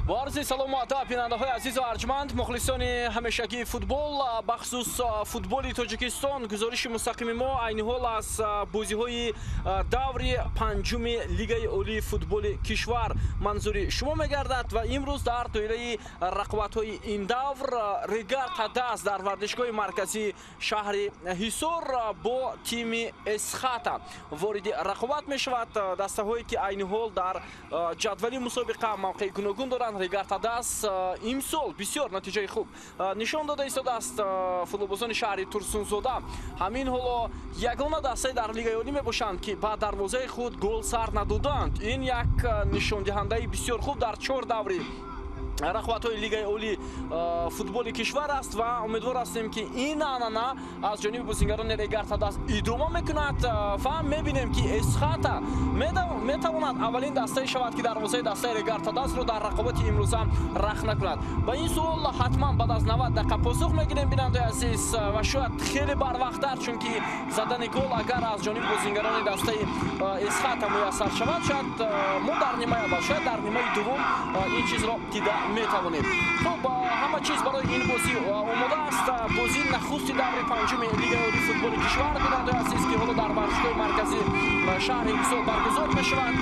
با عرض سلام و ادب بیننده‌های عزیز و ارجمند، مخلصان همیشگی فوتبال، بخصوص فوتبال تاجیکستان، گزارش مستقیم ما عین حال از بازی‌های دور پنجم لیگ عالی فوتبال کشور منظور شما می‌گردد و امروز در دوره رقابت‌های این دور ریگار تداس در ورزشگاه مرکزی شهر حصار با تیم اسخاتا وارد رقابت می‌شود. دسته‌هایی که عین حال در جدول مسابقه موقع گوناگون دارند. ریگار تداس امسال بسیار نتیجه خوب نشان داده ایستاده است. فوتبالبازان شهر ترسونزاده همین حالا یگانه دسته در لیگ عالی میباشند که با دروازه خود گل سر ندادند. این یک نشان دهنده بسیار خوب در 4 دوره رقابت‌های لیگ عالی فوتبال کشور است و امیدوار هستیم که این عنعنه از جانب بازیگران ریگار تداس ادامه میکند و میبینیم که اسخاتا میتواند اولین دسته شود که دروازه دسته ریگار تداس رو در رقابت امروز هم رخ نکند. با این سوال حتما بعد از 90 دقیقه پاسخ میگیریم بیننده عزیز و شاید خیلی بروقت‌تر، چون که زدن گل اگر از جانب بازیگران دسته اسخاتا میسر شود شاید ما در نیمه اول شاید در نیمه دوم این چیز را دیده میتوانیم. خب همه چیز برای این بازی آماده است. بازی نخست دور پنجم لیگ عالی فوتبال کشور بیننده عزیز که حالا در ورزشگاه مرکزی شهر حصار برگزار میشود.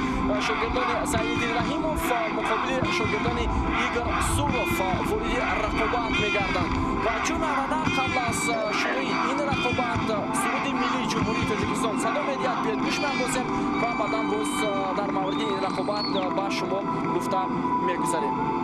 شاگردان زینالدین رحیموف مقابل شاگردان ایگور سوروف وارد رقابت میگردند و چون عنعنه قبل از شروع این رقابت سرود ملی جمهوری تاجیکستان صدا میدهد بیاید گوش میاندازیم و بعدا باز در مورد این رقابت با شما گفته میگذاریم.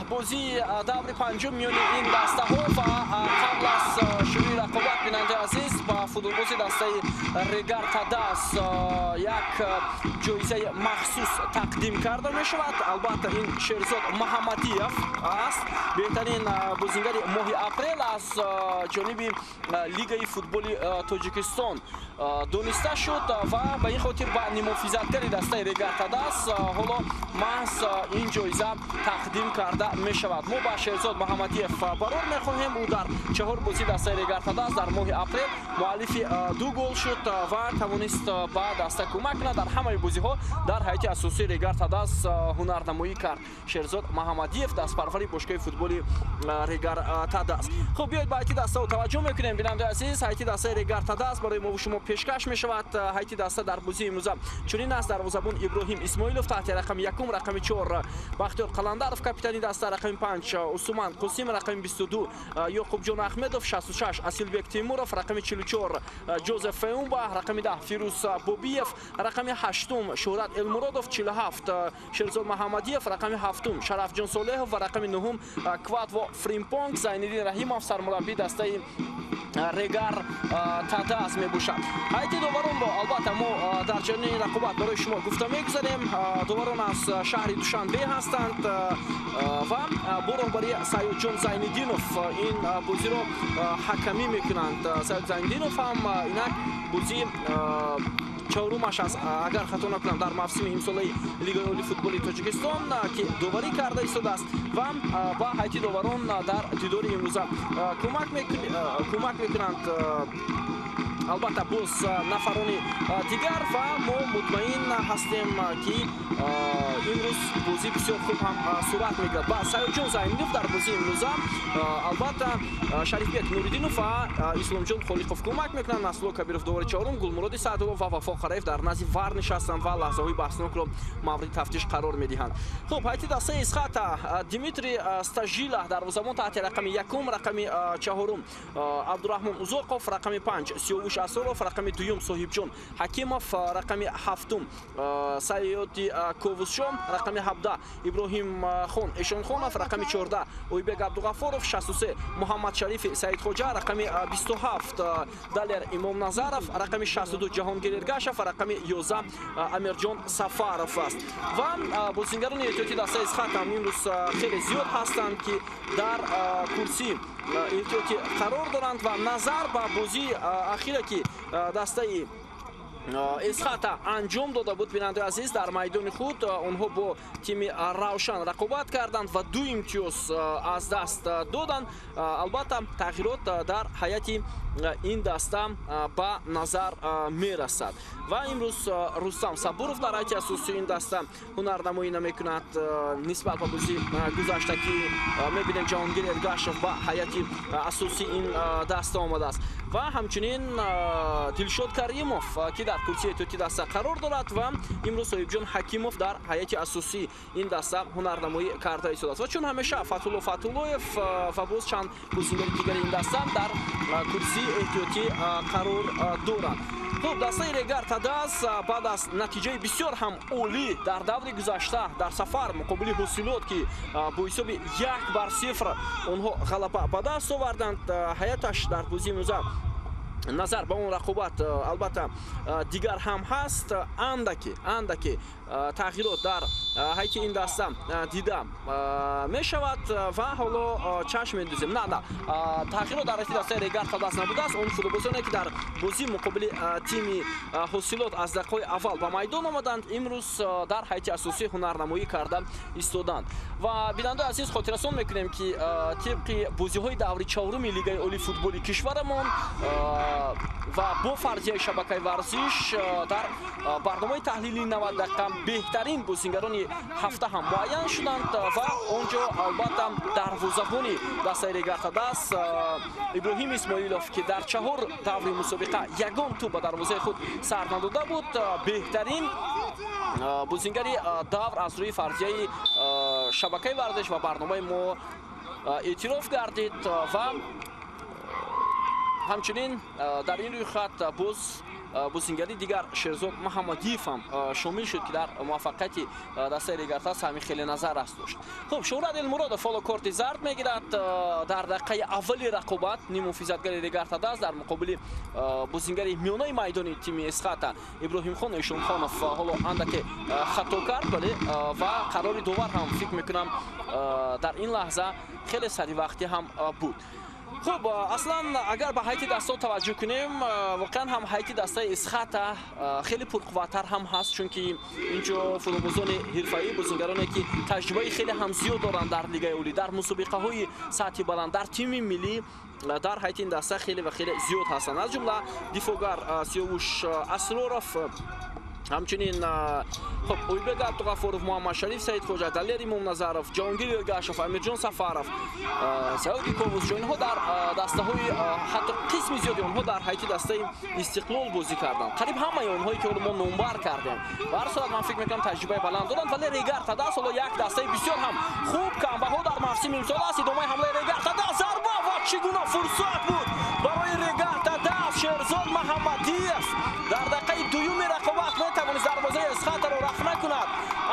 بازی دور پنجم میان این دسته ها و قبل از شروع رقابت بیننده عزیز با فوتبالباز دسته ریگار تداس یک جایزه مخصوص تقدیم کرده می شود. البته این شیرزاد محمدیف است، بهترین بازیگر ماه اپریل از جانب لیگ فوتبال تاجیکستان دانسته شد و به این خاطر با نمافیزتگری دسته ریگار تداس حالا محض این جایزه تقدیم کرده می شود. ما با شیرزاد محمدیف برار می خواهیم. او در 4 بازی دسته ریگار تداس در ماه اپریل مؤلف 2 گل شد و توانست با دسته کمک کند. در همه بازی ها در هیئت اساسی ریگار تداس هنرنمایی کرد شیرزاد محمدیف، دست پروری باشگاه فوتبال ریگار تداس. خب بیایید با هیئت دسته توجه میکنیم بیننده عزیز. هیئت دسته ریگار تداس برای ما و شما پیشکش می شود. هیئت دسته در بازی امروز چنین است: دروازه‌بان ابراهیم اسماعیلوف تحت رقم 1، رقم 4 بختیار قلندرов، کاپیتانی دسته رقم 5 عثمان قاسم، رقم 22 یعقوب جان احمدов، 66 اسیلبек تیمورов، رقم 44 جوزف فیومبا، رقم 10 فیروز بوبیف، رقم 8 شهرت المرادov، 47 شیرزاد محمدیف، رقم 7 شرف جان صالحov و رقم 9 کوات و فریمپونگ زینالدین رحیموف سرمربی دسته ریگار تداس میباشد. هیئت داوران با البته ما در جریان رقابت برای شما گفته میگذاریم. داوران از شهر دوشنبه هستند و با راهبری سید جان زینالدینوف این بازی را حکمی میکنند. سید زینالدینوف هم اینک بازی чаҳорумаш аст агар хато накунам дар мавсими имсолаи лигаи олии футболи Тоҷикистон ки доварӣ карда истодааст ва ба ҳайати доварон дар дидори имрӯза кӯмак мекунанд. албатта боз нафарони дигар ва мо мутмаин ҳастем ки имрӯз бозӣ бисёр хуб ҳам сурат мегирад. Ба Саёдҷон Займидов дар бозии имрӯза албатта Шарифбек Нуриддинов ва Исломҷон Холиқов кӯмак мекунанд. Насло Кабиров довари чаҳорум, Гулмуроди Саъдова ва Вафо Қараев дар назди ВАР нишастанд ва лаҳзаҳои баҳснокро мавриди тафтиш қарор медиҳанд. Хуб, ҳайати дастаи Исхата Димитрий Стажила дарвозабон таҳти рақами 1, рақами 4 Абдураҳмон Узоқов, рақами 5 Сиёвуш Асоров, рақами 2 Соҳибҷон Ҳакимов, рақами 7 Саёди Ковусшо, рақами 17 Иброҳим Хон Эшонхонов, рақами 14 Ойбек Абдуғафоров, 63 Муҳаммад Шарифи Саидхоҷа, рақами 27 Далер Имомназаров, рақами 62 Ҷаҳонгир Эргашев, рақами 11 Амирҷон Сафаров аст. Ва бозингарони эҳтиёти дастаи Исхата имрӯз хеле зиёд ҳастанд ки дар курсии эҳтиётӣ қарор доранд ва назар ба бозии ахира ки дастаи Исхата анҷом дода буд, бинандаи азиз, дар майдони худ онҳо бо тими Равшан рақобат карданд ва 2 имтиёз аз даст доданд. Албатта тағйирот дар ҳайати ин даста ба назар мерасад ва имрӯз Рустам Сабуров дар ҳайати асосии ин даста ҳунарнамоӣ намекунад нисбат ба бозии гузашта ки мебинем Ҷаҳонгир Эргашев ба ҳайати асосии ин даста омадааст ва ҳамчунин Дилшод Каримов ки дар курсии эҳтиёти даста қарор дорад ва имрӯз Соҳибҷон Ҳакимов дар ҳайати асосии ин даста ҳунарнамоӣ карда истодааст ва чун ҳамеша Фатулло Фатуллоев ва боз чанд бозингари дигари ин даста дар курсии эҳтиётӣ қарор доранд. Хуб, дастаи Регар Тадас баъд аз натиҷаи бисёр ҳам олӣ дар даври гузашта дар сафар муқобили Ҳосилот ки бо ҳисоби 1-0 онҳо ғалаба ба даст оварданд, ҳаяташ дар бозии имрӯза назар ба он рақобат албатта дигар ҳам ҳаст. андаке тағйирот дар ҳайати ин даста дида мешавад ва ҳоло чашм мендӯзем. Не, тағйирот дар ҳайати дастаи Регар Тадас набудааст. Он футболбозоне ки дар бозии муқобили тими Ҳосилот аз дақиқаҳои аввал ба майдон омаданд, имрӯз дар ҳайати асосӣ ҳунарнамоӣ карда истоданд. Ва бинандаи азиз, хотиррасон мекунем ки тибқи бозиҳои даври чаҳоруми лигаи олии футболи кишварамон ва бо фарзияи шабакаи варзиш дар барномаи таҳлилии 90 дақиқа беҳтарин бозингарони ҳафта ҳам муайян шуданд ва онҷо албатта дарвозабони дастаи Регар Тадас Иброҳим Исмоилов ки дар 4 даври мусобиқа ягон тӯб ба дарвозаи худ сар надода буд, беҳтарин бозингари давр аз рӯи фарзияи шабакаи варзиш ва барномаи мо эътироф гардид ва ҳамчунин дар ин рӯйхат боз бозингари дигар Шерзод Маҳаммадиев ҳам шомил шуд ки дар муваффақияти дастаи Регар Тадас ҳами хеле назар аст дошт. Хуб, Шӯҳрат Элмуродов ҳоло корти зард мегирад дар дақиқаи аввали рақобат. Ниммуҳофизатгари Регар Тадас дар муқобили бозингари миёнаи майдони тими Исхата Иброҳимхон Эшонхонов ҳоло андаке хато кард, бале ва қарори довар ҳам фикр мекунам дар ин лаҳза хеле саривақтӣ ҳам буд. Хуб, аслан агар ба ҳайати даста таваҷҷӯҳ кунем, воқеан ҳам ҳайати дастаи Исхата хеле пурқувваттар ҳам ҳаст, чунки инҷо футболбозони ҳирфаӣ, бозингароне ки таҷрибаи хеле ҳам зиёд доранд дар лигаи олӣ, дар мусобиқаҳои сатҳи баланд, дар тими миллӣ дар ҳайати ин даста хеле ва хеле зиёд ҳастанд. Аз ҷумла дифоъгар Сиёвуш Асроров, ҳамчунин Ойбек Абдуғафоров, Муҳаммад Шариф Саидхоҷа, Далер Имомназаров, Ҷаҳонгир Эргашев, Амирҷон Сафаров, Саёди Ковусшо, инҳо дар дастаҳои ҳатто қисми зиёди онҳо дар ҳайати дастаи Истиқлол бозӣ карданд. Қариб ҳамаи онҳое ки мо номбар кардем. Ба ҳар сурат ман фикр мекунам таҷрибаи баланд доранд, вале Регар Тадас ҳоло як дастаи бисёр ҳам хуб камбаҳо дар мавсими имсол аст. Идомаи ҳамлаи Регар Тадас, зарба ва чӣ гуна фурсат буд барои Регар Тадас. Шерзод Маҳаммадиев дар дақиқаи дуюми рақобат метавонист дарвозаи Исхатаро рафт накунад,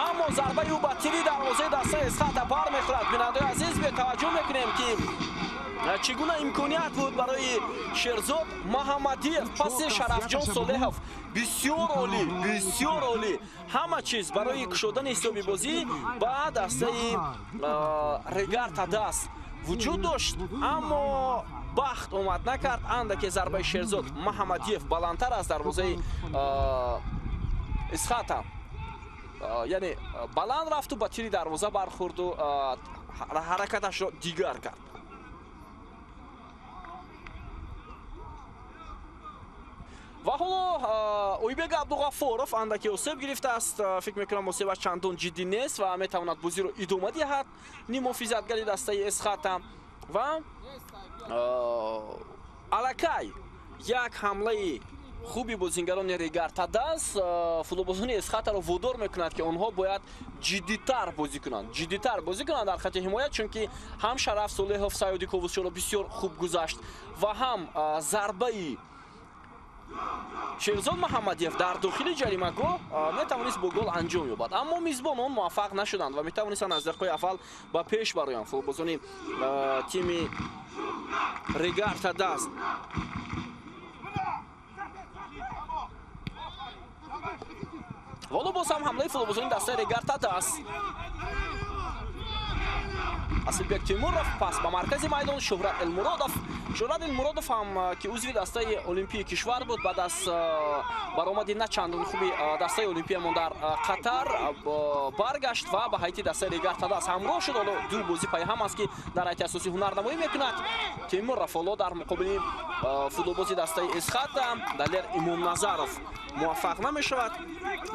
аммо зарбаи ӯ ба тири дарвозаи дастаи Исхата бар мехӯрад. Бинандаи азиз, бетаваҷҷӯҳ мекунем ки чӣ гуна имконият буд барои Шерзод Маҳаммадиев паси Шарафҷон Солеҳов. Бисёр олӣ, ҳама чиз барои кушодани ҳисоби бозӣ ба дастаи Регар Тадас. وجود داشت اما بخت اومد نکرد. اندکی ضربه شیرزاد محمدیف بلندتر از دروازه اسخاتا، یعنی بلند رفت و با تیر دروازه برخورد و حرکتش را دیگر کرد. و حالا اویبگ عبدالغفورов андаки осеб гирифта аст. фикр мекунам осебаш чандон ҷиддӣ нест ва метавонад бозиро идома диҳад. нимуҳофизатгари дастаи эсхата ва аллакай як ҳамлаи хуби бозингарони регартадас футболбозони эсхатаро водор мекунад ки онҳо бояд ҷиддитар бозӣ кунанд дар хати ҳимоят, чунки ҳам Шараф Солеҳов Саёди Ковусчиро бисёр хуб гузашт ва ҳам зарбаи Шерзод Муҳаммадиев дар дохили ҷаримагоҳ метавонист бо гол анҷом ёбад, аммо мизбонон муваффақ нашуданд ва метавонистанд аз дақиқаи аввал ба пеш бароянд. футболбозони тими Регартадас вало боз ҳам ҳамлаи футболбозони дастаи Регартадас. Асилбек Теймуров пас ба маркази майдон. Шӯҳрат Элмуродов ҳам ки узви дастаи олимпии кишвар буд, баъд аз баромади на чандон хуби дастаи олимпиямон дар Қатар баргашт ва ба ҳайати дастаи Регартадас ҳамроҳ шуд. ҳоло ду бозӣ пайҳам аст ки дар ҳайати асосӣ ҳунарнамоӣ мекунад. Теймуров ҳоло дар муқобили футболбози дастаи Эсхата Далер Имомназаров муваффақ намешавад,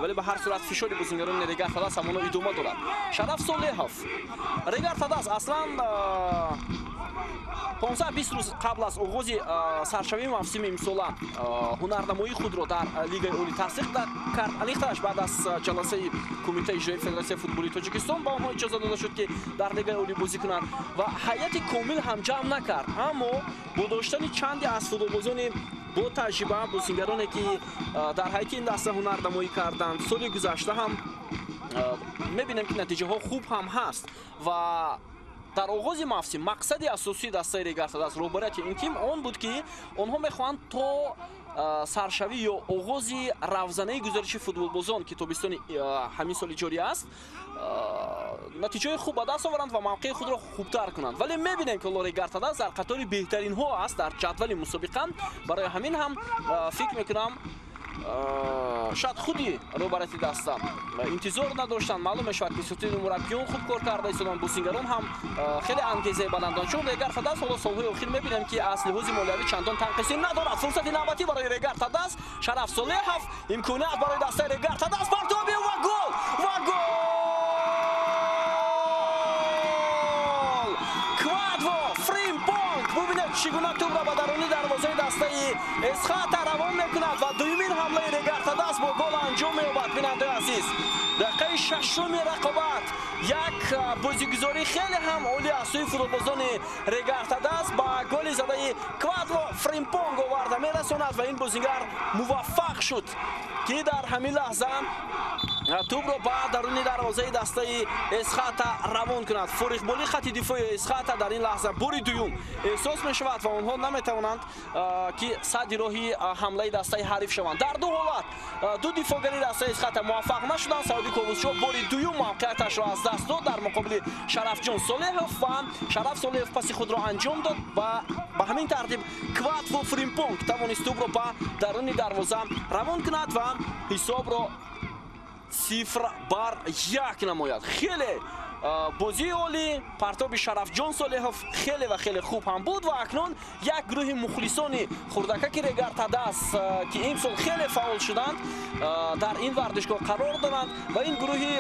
вале ба ҳар сурат фишори бозингарони Регартадас ҳамоно идома дорад. Шараф Солеҳов Регартадас аслан 15-20 рӯз қабл аз оғози саршавии мавсими имсола ҳунарнамоии худро дар лигаи олӣ тасдиқ кард. Алихтараш баъд аз ҷаласаи кумитаи иҷроии Федератсияи футболи Тоҷикистон ба онҳо иҷоза дода шуд ки дар лигаи олӣ бозӣ кунанд ва ҳайати комил ҳам ҷамъ накард, аммо бо доштани чанде аз футболбозони бо таҷриба, бозингароне ки дар ҳайати ин даста ҳунарнамоӣ карданд, соли гузашта ҳам мебинем ки натиҷаҳо хуб ҳам ҳаст ва дар оғози мавсим мақсади асосии дастаи Регартадас роҳбарияти ин тим он буд ки онҳо мехоҳанд то саршавӣ ё оғози равзанаи гузариши футболбозон ки тобистони ҳамин соли ҷорӣ аст натиҷаи хуб ба даст оваранд ва мавқеи худро хубтар кунанд. Вале мебинем ки Регартадас дар қатори беҳтаринҳо аст дар ҷадвали мусобиқа. Барои ҳамин ҳам фикр мекунам шояд худи роҳбарияти даста интизор надоштанд. маълум мешавад ки сутуни мураббиён хуб кор карда истоданд, бозингарон ҳам хеле ангезаи баланданд. чун Регартадас ҳоло солҳои охир мебинем ки аз лиҳози молиявӣ чандон танқисӣ надорад. фурсати навбатӣ барои Регартадас. Шараф Солеҳов имконият барои дастаи Регартадас. партоби ва гол Квадво Фримпонг бубинед чӣ гуна тӯбро ба даруни дарвозаи дастаи Эсхата равон мекунад ва дуюмин ҳамлаи Регартадас бо гол анҷом меёбад. бинандаи азиз, дақиқаи шашуми рақобат як бозигузорӣ хеле ҳам олӣ аз сӯи футболбозони Регартадас ба голи задаи Квадво Фримпонг оварда мерасонад ва ин бозингар муваффақ шуд ки дар ҳамин лаҳза тӯбро ба даруни дарвозаи дастаи Эсхата равон кунад. фориғболии хати дифои Эсхата дар ин лаҳза бори дуюм эҳсос мешавад ва онҳо наметавонанд ки садди роҳи ҳамлаи дастаи ҳариф шаванд. дар ду ҳолат ду дифоъгари дастаи Эсхата муваффақ нашуданд. Саъоди Ковусчиҳо бори дуюм мавқеияташро аз даст дод дар муқобили Шарафҷон Солеҳов ва Шараф Солеҳов паси худро анҷом дод ва ба ҳамин тартиб Квадво Фримпонг тавонист тӯбро ба даруни дарвоза равон кунад ва ҳисобро 0-1 намояд. хеле бозии олӣ партоби Шарафҷон Солеҳов хеле ва хеле хуб ҳам буд ва акнун як гурӯҳи мухлисони хурдакаки Регартадас ки имсол хеле фаъол шуданд дар ин варзишгоҳ қарор доранд ва ин гурӯҳи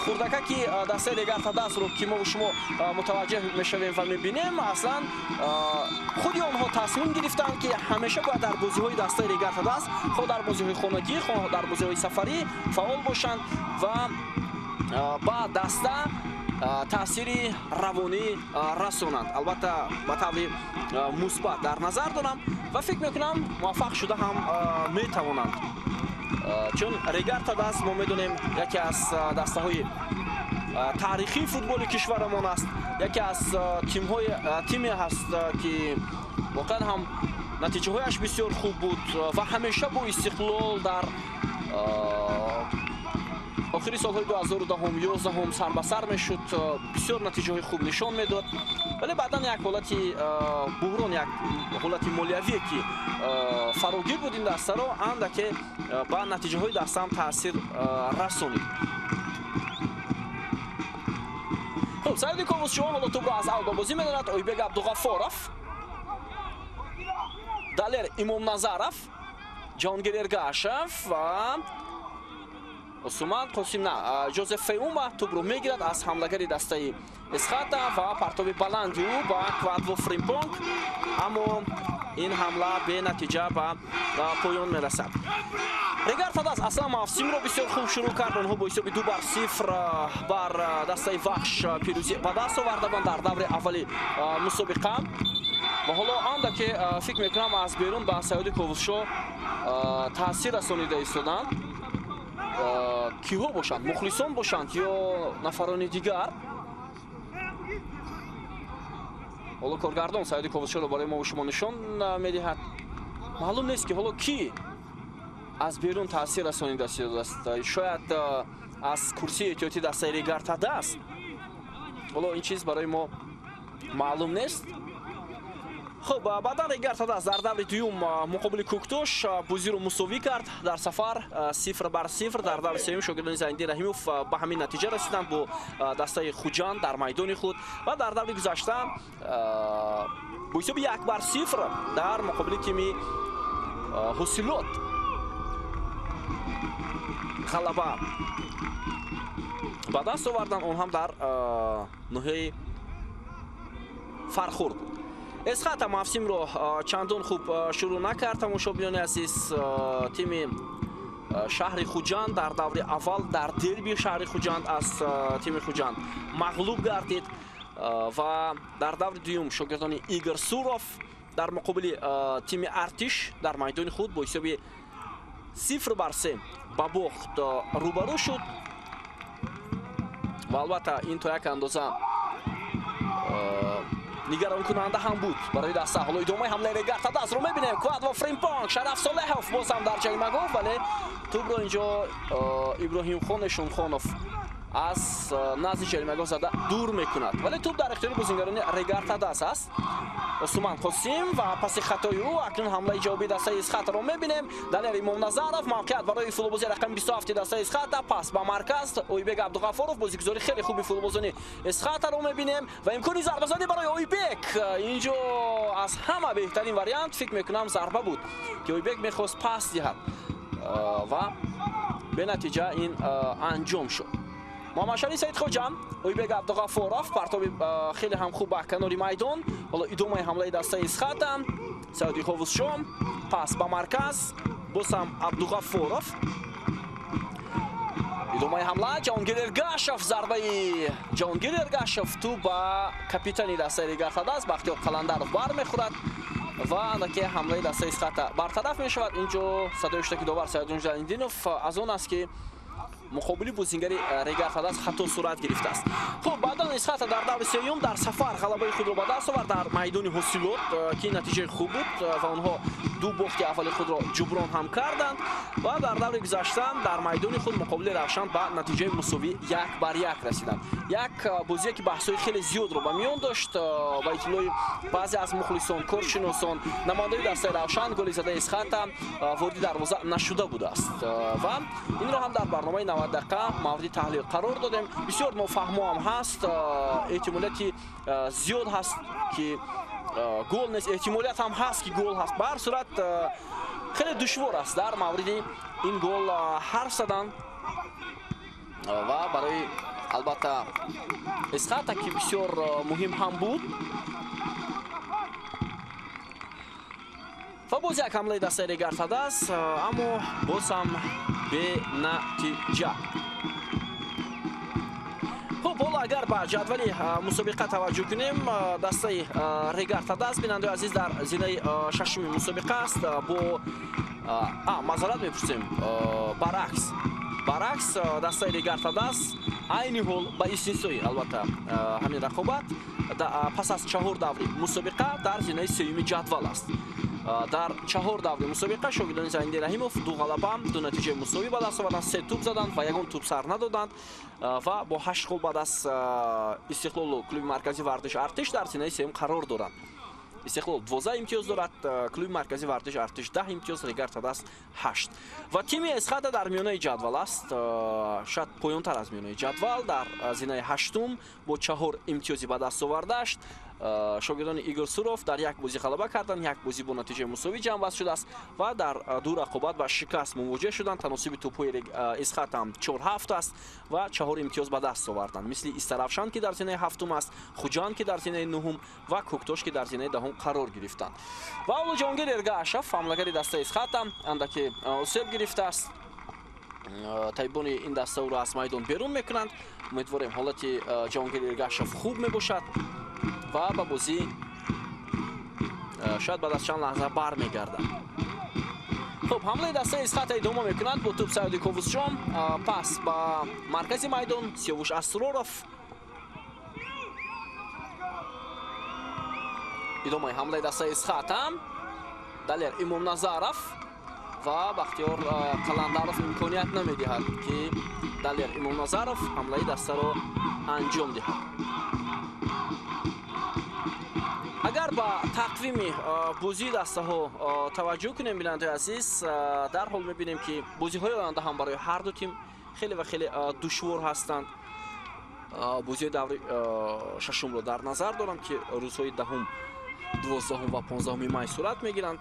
хурдакаки дастаи Регартадасро ки мо шумо мутаваҷҷеҳ мешавем ва мебинем, аслан худи онҳо тасмим гирифтанд ки ҳамеша бояд дар бозиҳои дастаи Регартадас хо дар бозиҳои хонагӣ хо дар бозиҳои сафарӣ фаъол бошанд ва ба даста таъсири равонӣ расонанд. албатта ба таври мусбат дар назар дорам ва фикр мекунам муваффақ шуда ҳам метавонанд, чун Регартадас мо медонем яке аз дастаҳои таърихии футболи кишварамон аст, яке аз тиме ҳаст ки воқеан ҳам натиҷаҳояш бисёр хуб буд ва ҳамеша бо истиқлол дар охири солҳои 2010-11 сар ба сар мешуд, бисёр натиҷаҳои хуб нишон медод, вале баъдан як ҳолати буҳрон, як ҳолати молиявие ки фарогир буд ин дастаро андаке ба натиҷаҳои дастам таъсир расонид. хуб, Саиди Ковусшо ҳоло тӯбро аз алба бозӣ медорад. Ойбек Абдуғаффоров, Далер Имомназаров, Ҷаҳонгир Эргашев ва Осуман Қосим на Ҷозеф Феума тӯбро мегирад аз ҳамлагари дастаи Эсхата ва партоби баланди ӯ ба Квадво Фримпонг, аммо ин ҳамла бенатиҷа ба поён мерасад. Регар Тадас аслан мавсимро бисёр хуб шурӯъ кард. онҳо бо ҳисоби 2-0 бар дастаи Вахш пирӯзӣ ба даст оварданд дар даври аввали мусобиқа ва ҳоло андаке фикр мекунам аз берун ба Саиди Ковусшо таъсир расонида истоданд. киҳо бошанд? мухлисон бошанд ё нафарони дигар? ҳоло коргардон Саиди Ковусшоро барои мо шумо нишон медиҳад. маълум нест ки ҳоло кӣ аз берун таъсир расонида истодааст. шояд аз курсии эҳтиётӣ дастаи Регар Тадас. ҳоло ин чиз барои мо маълум нест. хуб, баъдан Регар Тадас дар даври дуюм муқобили Куктош бозиро мусовӣ кард дар сафар 0-0. дар даври сеюм шогирдони Зайниддин Раҳимов ба ҳамин натиҷа расиданд бо дастаи Хуҷанд дар майдони худ ва дар даври гузашта бо ҳисоби 1-0 дар муқобили тими Ҳосилот ғалаба ба даст оварданд, он ҳам дар ноҳияи Фархурд. Эсхата мавсимро чандон хуб шурӯъ накард. тамошобинони азиз, тими шаҳри Хуҷанд дар даври аввал дар дерби шаҳри Хуҷанд аз тими Хуҷанд мағлуб гардид ва дар даври дуюм шогирдони Игор Суров дар муқобили тими Артиш дар майдони худ бо ҳисоби 0-3 ба бохт рӯбарӯ шуд ва албатта ин то як андоза нигаронкунанда ҳам буд барои даста. ҳоло идомаи ҳамлаи Регар Тадасро мебинем. Квадво Фримпонг, Шараф Солеҳов боз ҳам дар ҷаримагоҳ, вале тӯбро инҷо Иброҳимхон Эшонхонов аз назди ҷаримагоҳ зада дур мекунад, вале тӯб дар ихтиёри бозингарони Регар Тадас аст. Осуман Қосим ва паси хатои ӯ акнун ҳамлаи ҷавоби дастаи Эсхатаро мебинем. Далер Имомназаров, мавқеат барои футболбози рақами 27 дастаи Эсхата, пас ба марказ Ойбек Абдуғаффоров, бозигузори хеле хуби футболбозони Эсхатаро мебинем ва имкони зарбазадӣ барои Ойбек. инҷо аз ҳама беҳтарин вариант фикр мекунам зарба буд ки Ойбек мехост пас диҳад ва бенатиҷа ин анҷом шуд. Муҳаммадшариф Саидхоҷа, Ойбек Абдуғаффоров, партоби хеле ҳам хуб ба канори майдон. ҳоло идомаи ҳамлаи дастаи Эсхата, Саиди Ковусшо, пас ба марказ, боз ҳам Абдуғаффоров. идомаи ҳамла Ҷаҳонгир Эргашев, зарбаи Ҷаҳонгир Эргашев ту ба капитани дастаи Регар Тадас Бахтиёр Қаландаров бармехӯрад ва андаке ҳамлаи дастаи Эсхата бартараф мешавад. инҷо садои штаки довар Саидҷон Ҷалалиддинов аз он аст ки муқобили бозингари Регар Тадас хато сурат гирифтааст. хуб, баъдан Эсхата дар даври сеюм дар сафар ғалабаи худро ба даст овард дар майдони Ҳосилот ки натиҷаи хуб буд ва онҳо ду бохти аввали худро ҷуброн ҳам карданд ва дар даври гузашта дар майдони худ муқобили равшан ба натиҷаи мусовӣ 1-1 расиданд. як бозие ки баҳсҳои хеле зиёдро ба миён дошт. ба иттилои баъзе аз мухлисон, коршиносон, намояндаи дастаи равшан голи задаи Эсхата вориди дарвоза нашуда будааст ва инро ҳам дар барномаи 90 дақиқа мавриди таҳлил қарор додем. бисёр нофаҳмо ҳам ҳаст, эҳтимолияти зиёд ҳаст ки гол нест, эҳтимолият ҳам ҳаст ки гол ҳаст. ба ҳар сурат хеле душвор аст дар мавриди ин гол ҳарф задан ва барои албатта Эсхата ки бисёр муҳим ҳам буд. ва боз як ҳамлаи дастаи Регар Тадас, аммо боз ҳам бенатиҷа. хуб, ҳоло агар ба ҷадвали мусобиқа таваҷҷӯҳ кунем, дастаи Регар Тадас бинандаи азиз дар зинаи шашуми мусобиқа аст бо мазорат мепурсем, баръакс дастаи Регар Тадас айни ҳол ба истиснои албатта ҳамин рақобат пас аз 4 даври мусобиқа дар зинаи сеюми ҷадвал аст. дар 4 даври мусобиқа шогирдони Заинди Раҳимов 2 ғалаба, 2 натиҷаи мусовӣ ба даст оварданд, 3 тӯб заданд ва 1 тӯб сар надоданд ва бо 8 гол ба даст Истиқлолу клуби маркази вардиши Артиш дар зинаи сеюм қарор доранд. Истиқлол 12 имтиёз дорад, клуби маркази вардиши Артиш 10 имтиёз, Регар Тадаст 8. Ва тими Эсхата дар миёнаи ҷадвал аст, шояд поёнтар аз миёнаи ҷадвал, дар зинаи 8-ум бо 4 имтиёзи ба даст овардааст. Шогирдони Игор Суров дар як бозӣ ғалаба карданд, як бозӣ бо натиҷаи мусовӣ ҷамъбаст шудааст ва дар ду рақобат ба шикаст мувоҷеҳ шуданд. Таносиби тӯбҳои Эсхат ҳам 4-7 аст ва 4 имтиёз ба даст оварданд. Мисли Истаравшан ки дар зинаи 7-ум аст, Хуҷанд ки дар зинаи 9-ум ва Кӯктош ки дар зинаи 10-ум қарор гирифтанд. Ва Авло Ҷоҳонгир Эргаашев, ҳамлагари дастаи Эсхата, андаке осеб гирифтааст. Табибони ин даста ӯро аз майдон берун мекунанд. Умедворем ҳолати Ҷоҳонгир Эргаашев хуб мебошад ва ба бозӣ шояд баъд аз чанд лаҳза бармегардад. хуб, ҳамлаи дастаи Эсхата идома мекунад бо тӯб Саиди Ковусҷон. Пас ба маркази майдон Сиёвуш Асроров. идомаи ҳамлаи дастаи Эсхата. Далер Имомназаров ва Бахтиёр Каландаров имконият намедиҳад ки Далер Имомназаров ҳамлаи дастаро анҷом диҳад. агар ба тақвими бозии дастаҳо таваҷҷӯҳ кунем, бинандаи азиз, дар ҳол мебинем ки бозиҳои оянда ҳам барои ҳар ду тим хеле ва хеле душвор ҳастанд. бозиҳои даври шашумро дар назар дорам ки рӯзҳои 10, 12 ва 15 май сурат мегиранд.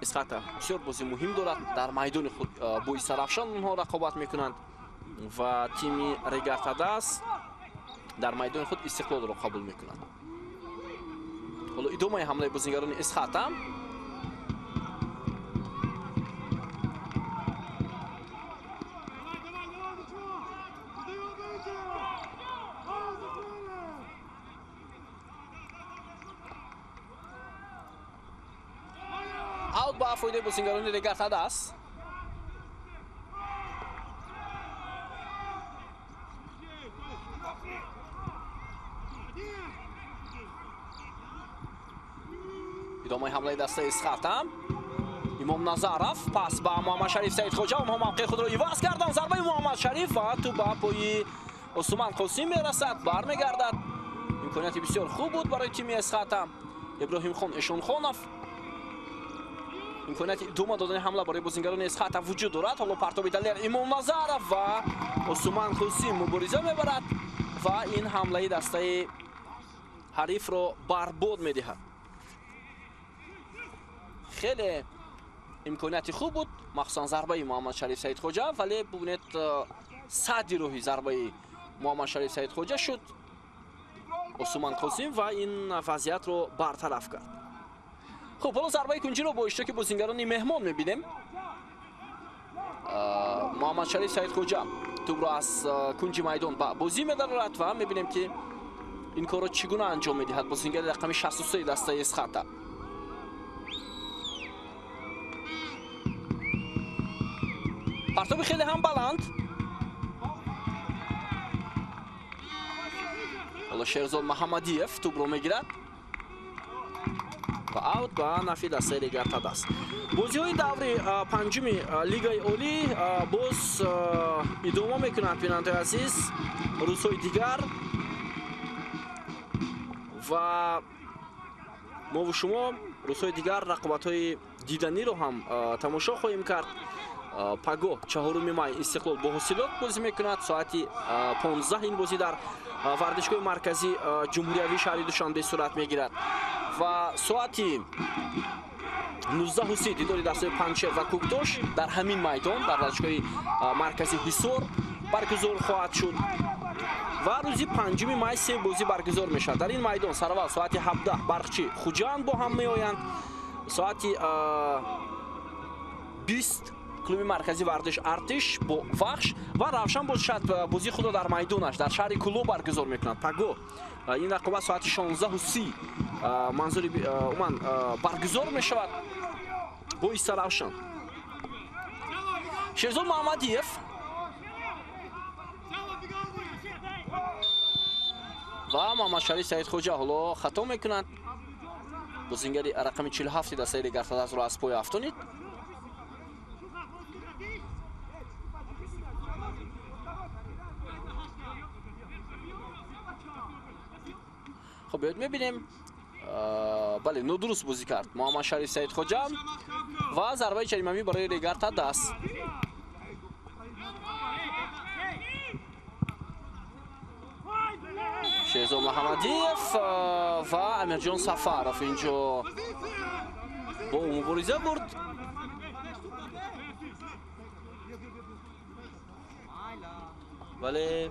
Эсхата бисёр бозӣ муҳим дорад. Дар майдони худ бо Исаравшан онҳо рақобат мекунанд ва тими Регар Тадаст дар майдони худ Истиқлолро қабул мекунанд. ҳоло идомаи ҳамлаи бозигарони Эсхата. аут ба фоидаи бозигарони Регар Тадаст. идомаи ҳамлаи дастаи Эсхата. Имомназаров пас ба Муҳаммад Шариф Саидхоҷа. онҳо мавқеи худро иваз карданд. зарбаи Муҳаммад Шариф ва тӯб ба пои Осман Қосим мерасад, бармегардад. имконияти бисёр хуб буд барои тими Эсхата. Иброҳимхон Эшонхонов. имконияти идома додани ҳамла барои бозигарони Эсхата вуҷуд дорад. ҳоло партоби Далер Имомназаров ва Осман Қосим мубориза мебарад ва ин ҳамлаи дастаи ҳарифро барбод медиҳад. хеле имконияти хуб буд, махсусан зарбаи Муҳаммад Шариф Саидхоҷа, вале бубинед садди роҳи зарбаи Муҳаммад Шариф Саидхоҷа шуд. Осман Қосим ва ин вазъиятро бартараф кард. хуб, ҳоло зарбаи кунҷиро бо иштироки бозигарони меҳмон мебинем. Муҳаммад Шариф Саидхоҷа тӯбро аз кунҷи майдон ба бозӣ медарорад ва мебинем ки ин корро чӣ гуна анҷом медиҳад бозигари рақами 63 дастаи Эсхата. партоби хеле ҳам баланд. ҳоло Шерзод Маҳаммадиев тӯбро мегирад ва аут ба нафи дастаи Регар Тадаст. бозиҳои даври панҷуми лигаи олӣ боз идома мекунанд, бинандаи азиз. рӯзҳои дигар ва мову шумо рӯзҳои дигар рақобатҳои диданиро ҳам тамошо хоҳем кард. Паго 4 май Истиқлол бо Ҳосилот бозӣ мекунад. соати 15 ин бозӣ дар вардишгоҳи маркази ҷумҳуриявии шаҳри Душанбе сурат мегирад ва соати 19:30 дидори дастаи Панҷшер ва Кӯктош дар ҳамин майдон дар вардишгоҳи маркази Ҳисор баргузор хоҳад шуд. ва рӯзи 5 май 3 бозӣ баргузор мешавад. дар ин майдон сараввал соати 17 Барқчи Хуҷанд бо ҳам меоянд. соати 20 клуби маркази вардиш Артиш бо Вахш ва Равшан бошад бозии худро дар майдонаш дар шаҳри Кӯло баргузор мекунад. Паго ин рақобат соати 16:30 манзури уман баргузор мешавад бо Истаравшан. Шерзод Маҳаммадиев ва Муҳаммад Шариф Саидхоҷа ҳоло хато мекунанд. бозингари рақами 47 дастаи Регартадазро аз пой афтонид. خب بیاید میبینیم بله نودروس بازی کرد محمد شریف سعید خوجا و ضربه جریمه‌ای برای رگارتاداس. شهزاد محمدیف و امیرجان سفرов اینجا با مبارزه برد. ولی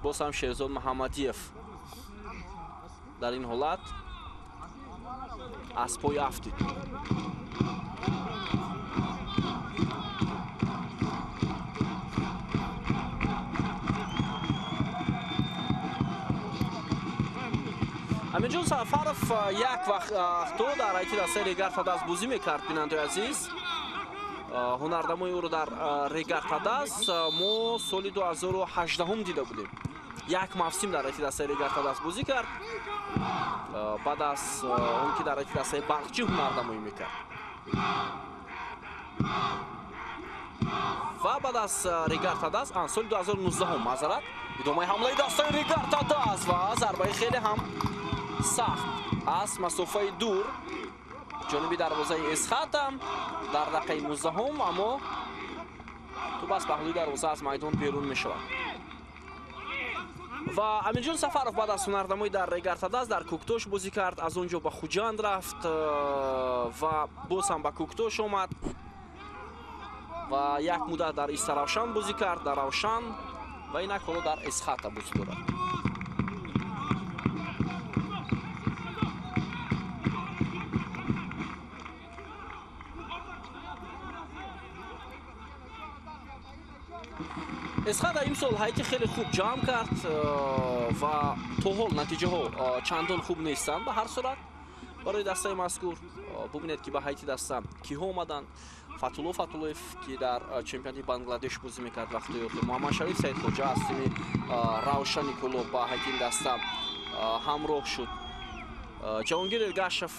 باز هم شهزاد محمدیف در این حالت از پای افتید. امیرجان سفرов یک وقت تو در ایتی دسته رگارتاداس بازی میکرد. بیننده عزیز هنردمای او رو در رگارتاداس ما سال 2018 دیده بودیم. یک موسم در ایتی دسته رگارتاداس بازی کرد. بعد از اون که در ایتی دسته باغچی هنردمایی میکرد و بعد از رگارتاداس سال 2019 معذرت ادامه حمله دسته رگارتاداس و ضربه خیلی هم سخت از مسافه دور جانبی دروازه اسخات در دقیقه 19 اما تو بس پهلوی دروازه از میدان بیرون میشود. و امیرجان سفرов بعد از هنردمایی در رگارتاداس در کوکتوش بازی کرد. از اونجا به خوجند رفت و باز هم به کوکتوش آمد و یک مدت در استراوشان بازی کرد در روشن و اینک حالا در اسخات بازی دارد. اسخات این سال هایتی خیلی خوب جمع کرد و تا حال نتیجه ها چندان خوب نیستند. به هر صورت برای دسته مذکور ببینید که به هایتی دسته کیها آمدند. فتولوف که در چمپیوناتی بنگلادش بازی میکرد وقتی محمد شریف سعید خوجا از تیم روشن کلوب با هایتی دسته همراه شد. جهانگیر ارگاشف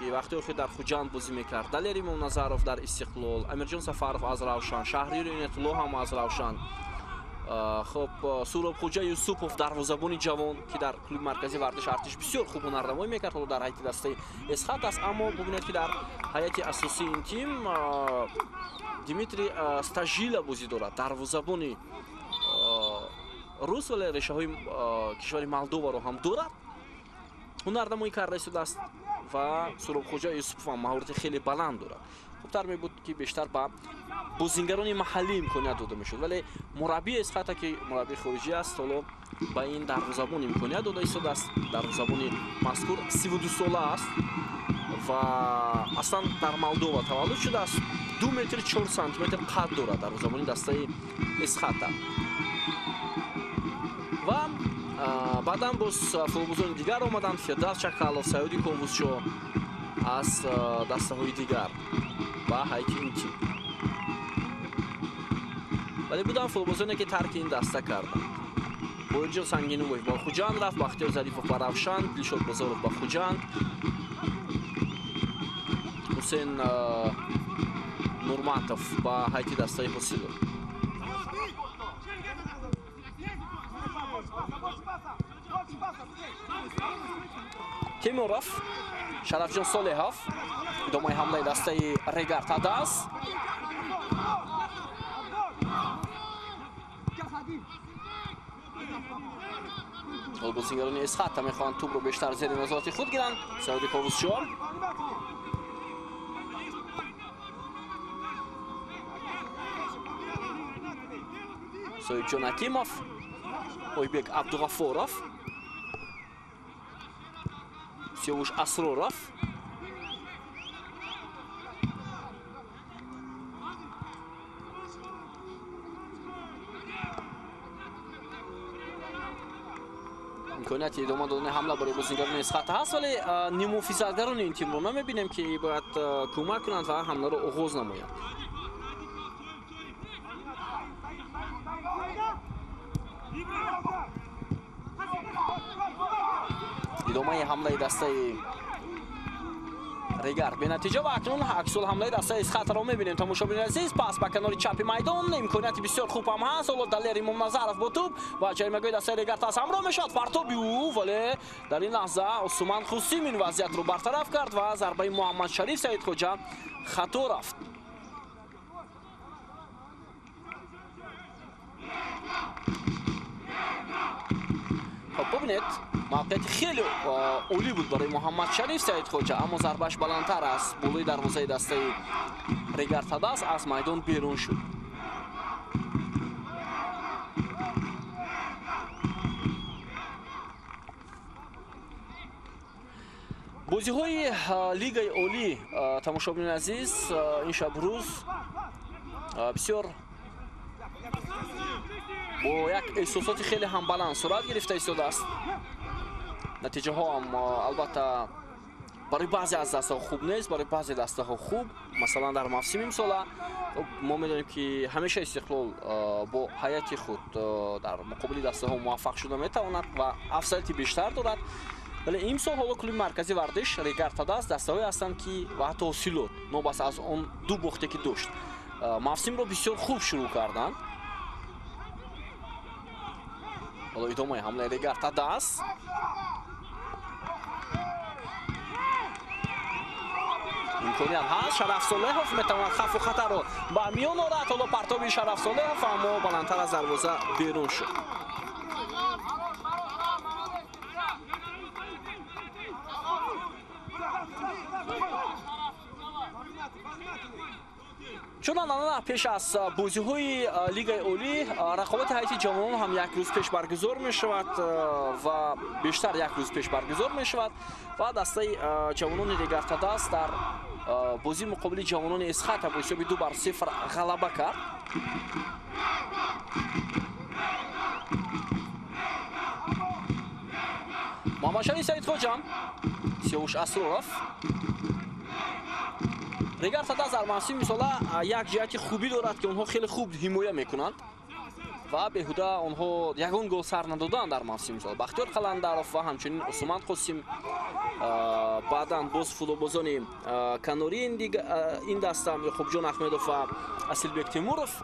که وقتی خود در خوجند بازی میکرد. دلیر امام نظرов در استقلال. امیرجان سفرов از روشن. شهریار اینتالله هم از روشن. خب سوراب خوجا یوسفov دروازه‌بان جوان که در کلوب مرکزی ورزش ارتش بسیار خوب هنردمایی میکرد. حالا در هیئت دسته اسخات است اما ببینید که در هیئت اساسی این تیم دیمیتری استاژیلا بازی دارد. دروازه‌بان روس ولی ریشه‌های کشور مولدووا رو هم دارد. هنردمایی کرده شده است و سوراب خوجا یوسفov هم مهارت خیلی بلند دارد. خوبتر می بود که بیشتر با بازیگران محلی امکانیت داده میشد ولی مربی اسخات که مربی خارجی است حالا با این دروازه‌بان امکانیت داده شده است. دروازه‌بان مذکور 32 ساله است و اصلا در مولدووا تولد شده است. 2 متر 4 سانتی متر قد دارد. دروازه‌بان دسته اسخات و بعدم باز فوتبالبازان دیگر آمدند. فردوس چکالов سعودی کووزچو از دسته های دیگر و هایتی این تیم ولی بودن فوتبالبازانی که ترک این دسته کردند. بویرجان سنگینوف با خوجند رفت. بختیار ظریفov با روشن. دلشاد بازارov با خوجند. حسین نورماتov با هایتی دسته حسیلو. تیمورov شرفجان صالحov ادامه حمله دسته رگارتاداس. بازیگران اسخات میخوان توپ رو بیشتر زیر نظارت خود گیرند. سعودی کووزچو سعید حکیمov ойбек абдуғафоров سیاوش اسرارov امکانیت ادامه دادن حمله برای بازیگران اسخات هست ولی نیمو فیصدگران این تیم رو ما میبینیم که باید کمک کنند و حمله رو آغاز نمایند. ادامه حمله دسته ریگارد به نتیجه و اکنون عکس‌العمل حمله دسته اسخط را می‌بینیم. تماشاگران عزیز، پاس به کنار چپ میدان، امکانیت بسیار خوب هم هست. حالا دلیر امام نظرов با توپ و جریمه‌گاه دسته ریگارد از همراه میشد. پرتابی او ولی در این لحظه عثمان خوسیم این وضعیت رو برطرف کرد و ضربه محمد شریف سعید خوجا خطا رفت. خب ببینید موقعیت خیلی عالی بود برای محمد شریف سعید خوجا، اما ضربهش بلندتر است. بالای دروازه دسته ریگارد هداس از میدان بیرون شد. بازی‌های لیگ عالی تماشاگران عزیز این شب روز بسیار با یک احساسات خیلی هم بلند صورت گرفته ایستاده است. نتیجه ها هم البته برای بعضی از دسته ها خوب نیست، برای بعضی دسته ها خوب. مثلا در موسم امسال ما می‌دانیم که همیشه استقلال با هیئت خود در مقابل دسته ها موفق شده میتواند و افضلیت بیشتر دارد. ولی امسال حالا کلوب مرکزی ورزش ریگارد هداس دسته‌هایی هستند که و حتی سیلوت نوبت از اون دو باخته که داشت موسم رو بسیار خوب شروع کردن. حالا ادامه حمله ریگارد هداس. امکانیت هست. شرف صالحов میتواند خف و خطر رو با میان آورد. حالا پرتاب شرف صالحов اما بلندتر از دروازه بیرون شد. چون الان پیش از بازی‌های لیگ عالی رقابت هیئت جوانان هم یک روز پیش برگزار می شود و بیشتر یک روز پیش برگزار می شود و دسته جوانان ریگارد هداس در بازی مقابل جوانان اسخط با حساب 2-0 غلبه کرد. محمد شریف سعید خوجا، سیاوش اسرارov. ریگارد هداس در موسم امسال یک جهت خوبی دارد که اونها خیلی خوب حمایت میکنند و بهوده اونها یگان گل سر ندادند در موسم امسال. بختیار قلندرов و همچنین عثمان خوسیم، بعداً باز فوتبالبازان کناری این دسته یعقوبجان احمدov و اصیلبک تیمورов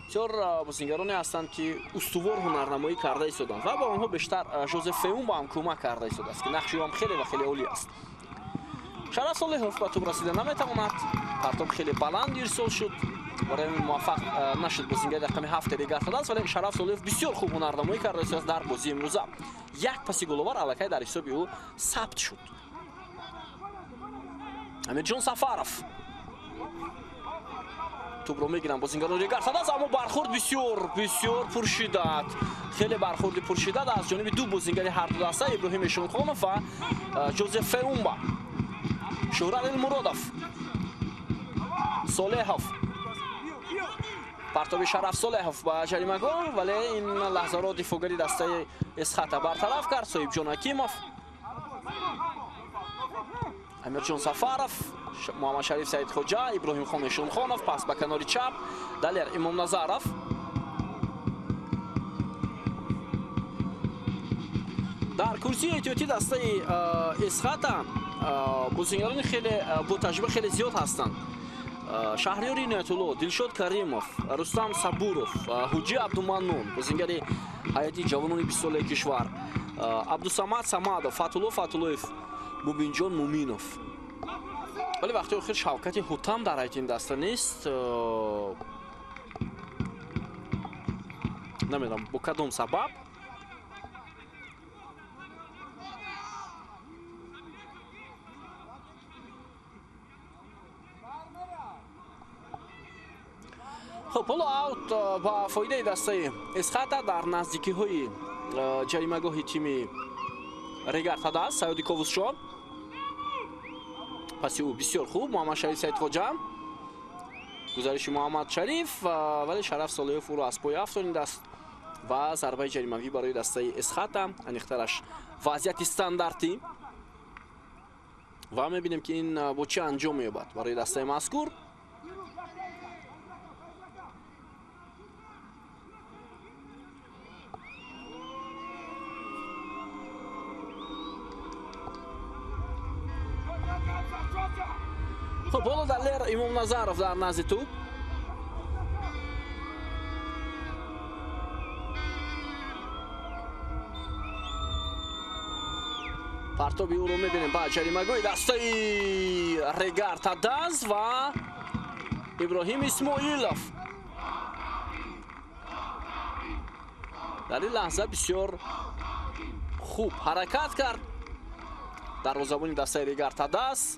بسیار بازیگرانی هستند که استوار هنرنمایی کرده ایستادند و با اونها بیشتر ژوزف فیومبا هم کمک کرده ایستاده است که نقشی هم خیلی و خیلی عالی است. شرف صالحov به توپ رسیده نمیتواند. پرتاب خیلی بلند ارسال شد، برای موفق نشد بازیگر رقم 7 ریگارد هداس، ولی شرف صالحov بسیار خوب هنرنمایی کرده است در بازی امروزه. یک پاس گل‌آور الکی در حساب او ثبت شد. امیرجان سفرов توپ رو میگیرن بازیگران ریگارد هداس، اما برخورد بسیار پرشدت، خیلی برخورد پرشدت از جانب دو بازیگر هر دو دسته ابراهیم شونخانov و ژوزف فیومبا. شهرت المرادov، صالحov، پرتاب شرف صالحov با جریمه‌گاه، ولی این لحظات دفاعگری دسته اسخط برطرف کرد. صاحب جان حکیمov، امیرجان سفرov، محمد شریف سعید خوجا، ابراهیم خان شونخانov، پاس به کنار چپ دلیر امام نظرov. در کرسی احتیاطی دسته اسخط بازیگران خیلی با تجربه خیلی زیاد هستند. شهریار عنایت‌الله، دلشاد کریمов، رستم صبورov، حجی عبدالمنون بازیگر هیئت جوانان 20 ساله کشور، عبدالصمد صمدov، فتحالله فتحاللهov، مومینجان مومینov. ولی وقتی آخر شوکت حاتم در هیئت این دسته نیست، نمیدونم با کدام سبب. خب حالا اوت با فایده دسته اسخط در نزدیکی های جریمه‌گاه تیم ریگارد هداس. سعید کاووس‌جان پاسی او بسیار خوب. محمد شریف سعید خوجا، گزارش محمد شریف ولی شرف صالحov او را از پای افسانید است و ضربه جریمه‌ای برای دسته اسخط انیخترش وضعیت استانداردی و می‌بینیم که این با چه انجام می‌یابد برای دسته مذکور. خب بالا در امام نظرов در نزد توپ. پرتابی او رو میبینیم با جریمه‌گوی دستای ریگارتاداس و ابراهیم اسماعیلوف. در این لحظه بسیار خوب حرکت کرد دروازه‌بان دستای ریگارتاداس.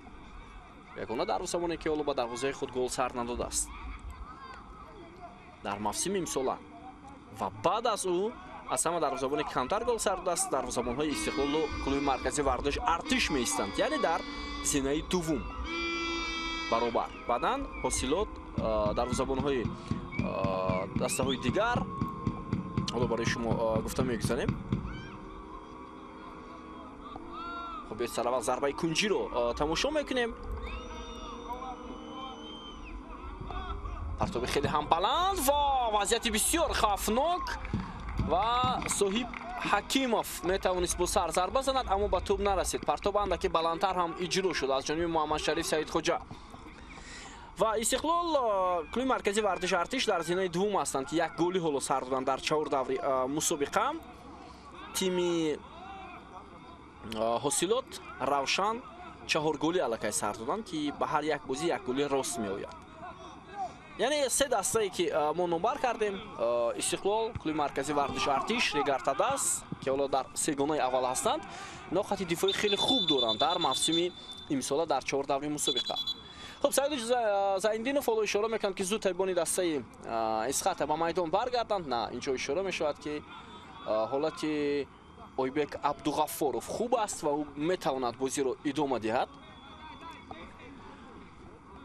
یگانه دروازه‌بانی که حالا با دروازه خود گل سر نداده است در موسم امسال و بعد از او از همه دروازه‌بانی که کمتر گل سر داده است دروازه‌بان‌های استقلال و کلوب مرکزی ورزش ارتش می‌ایستند، یعنی در زینه دوم برابر. بعداً حاصلات دروازه‌بان‌های دسته‌های دیگر حالا برای شما گفتم می‌گذاریم. خب بیشتر اول ضربه کنجی رو تماشا می‌کنیم. پرتاب خیلی هم بلند و وضعیت بسیار خوفناک و صاحب حکیموف میتوانست با سر ضربه زند اما به توپ نرسید. پرتاب اندکی بلندتر هم اجرا شد از جانب محمد شریف سعید خوجا. و استقلال کلوب مرکزی ورزش ارتش در زینه دوم هستند که یک گلی هلو سر دادند در 4 دوره مسابقه. تیم حاصلات روشن 4 گلی الکی سر دادند که به هر یک بازی یک گلی راست میآید. یعنی 3 دسته که ما نمبر کردیم: استقلال، کلوب مرکزی ورزش ارتش، ریگارتاداس که حالا در 3 گانه اول هستند. اینا خط دفاعی خیلی خوب دارند در موسم امسال در 4 دوره مسابقه. خب سعید زایندینوف فالو اشاره میکنند که زود تایبانی دسته اسخط به میدان برگردند. نه، اینجا اشاره میشود که حالت اویبک عبدالغفارов خوب است و او میتواند بازی رو ادامه دهد.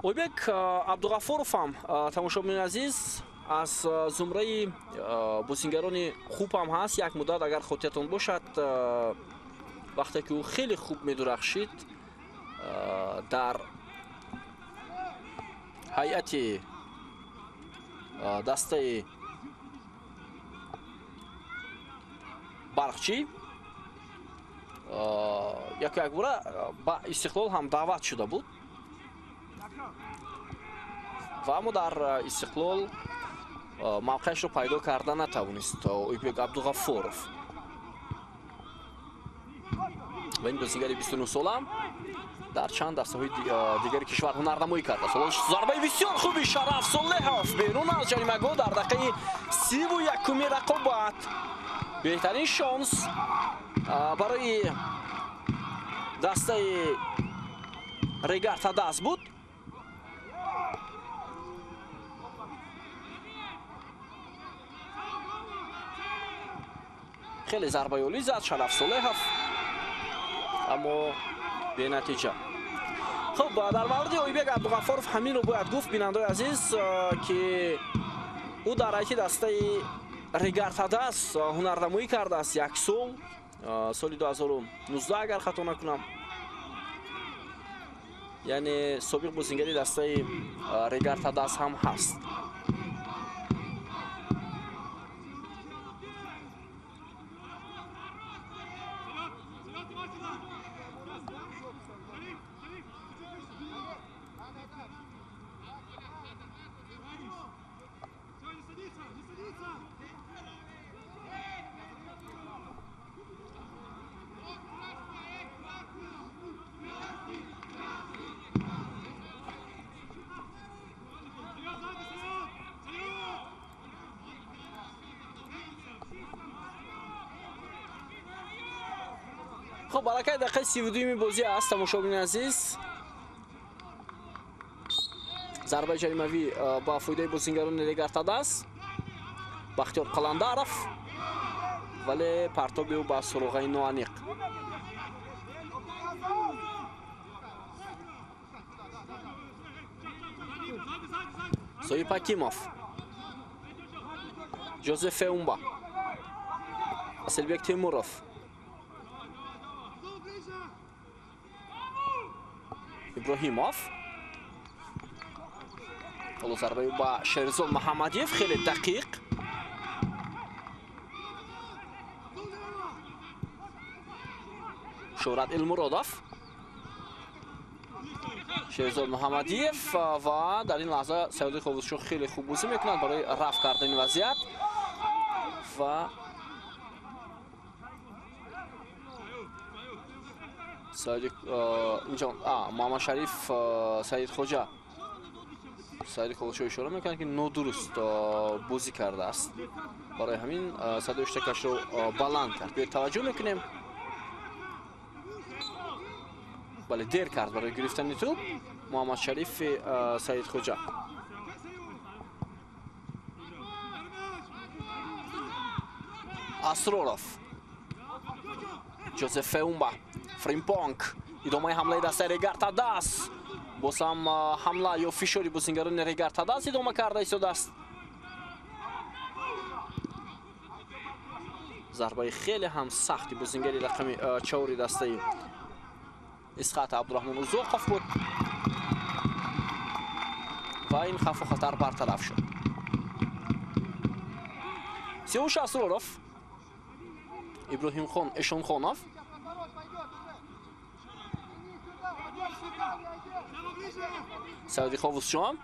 اویبک عبدالغفارov هم تماشاچیان عزیز از زمره بازیگران خوب هم هست. یک مدت اگر خاطرتان باشد وقتی که او خیلی خوب میدرخشید در هیئت دسته برقچی یک باره با استقلال هم دعوت شده بود و اما در استقلال موقعش رو پیدا کرده نتوانست اویبک عبدالغفارov. و این بازیگر 29 ساله هم در چند دسته‌های دیگر کشور هنرنمایی کرده است. ضربه بسیار خوبی شرف صالحوف بیرون از جریمه‌گاه در دقیقه 31 رقابت. بهترین شانس برای دسته ریگارتاداس بود. خیلی ضربه اولی زد شرف صالحوف اما به نتیجه. خب در مورد اویبک عبدالغفارov همین رو باید گفت بیننده عزیز که او در هیئت دسته ریگارتاداس هنرنمایی کرده است 1 سال، سال 2019 اگر خطا نکنم. یعنی سابق بازیگری دسته ریگارتاداس هم هست. خب برکه دقیقه 32 بازی است تماشاچیان عزیز. ضربه جریمه‌ای با فایده بازیگران ریگارتاداس بختیار قلندرов ولی پرتاب او با سراغ نوانیق. صاحب حکیموف، جوزف اومبا، اسلبک تیموروف، ابراهیموف. حالا ضربه با شهرزاد محمدیف خیلی دقیق. شهرت المرادوف شهرزاد محمدیف و در این لحظه سعید خوزشو خیلی خوب بازی میکنند برای رفع کردن وضعیت و سعید اینجا محمد شریف سعید خوجا سعید خوزشو اشاره میکنه که نادرست بازی کرده است برای همین سعید اشتکش رو بلند کرد. به توجه میکنیم بله دیر کرد برای گرفتن توپ محمد شریف سعید خوجا. اسروروف جوزف فئونبا فریمپونگ ادامه حمله دست ریگارتاداس باز هم حمله یا فشاری بازیگران ریگارتاداس ادامه کرده ایستاده است. ضربه خیلی هم سختی بازیگری رقم 4 دسته اسقاط عبدالرحمن اوزوقوف بود و این خوف و خطر برطرف شد. سیوش اسروروف ابراهیم خان اشونخونوف سعید خوزشو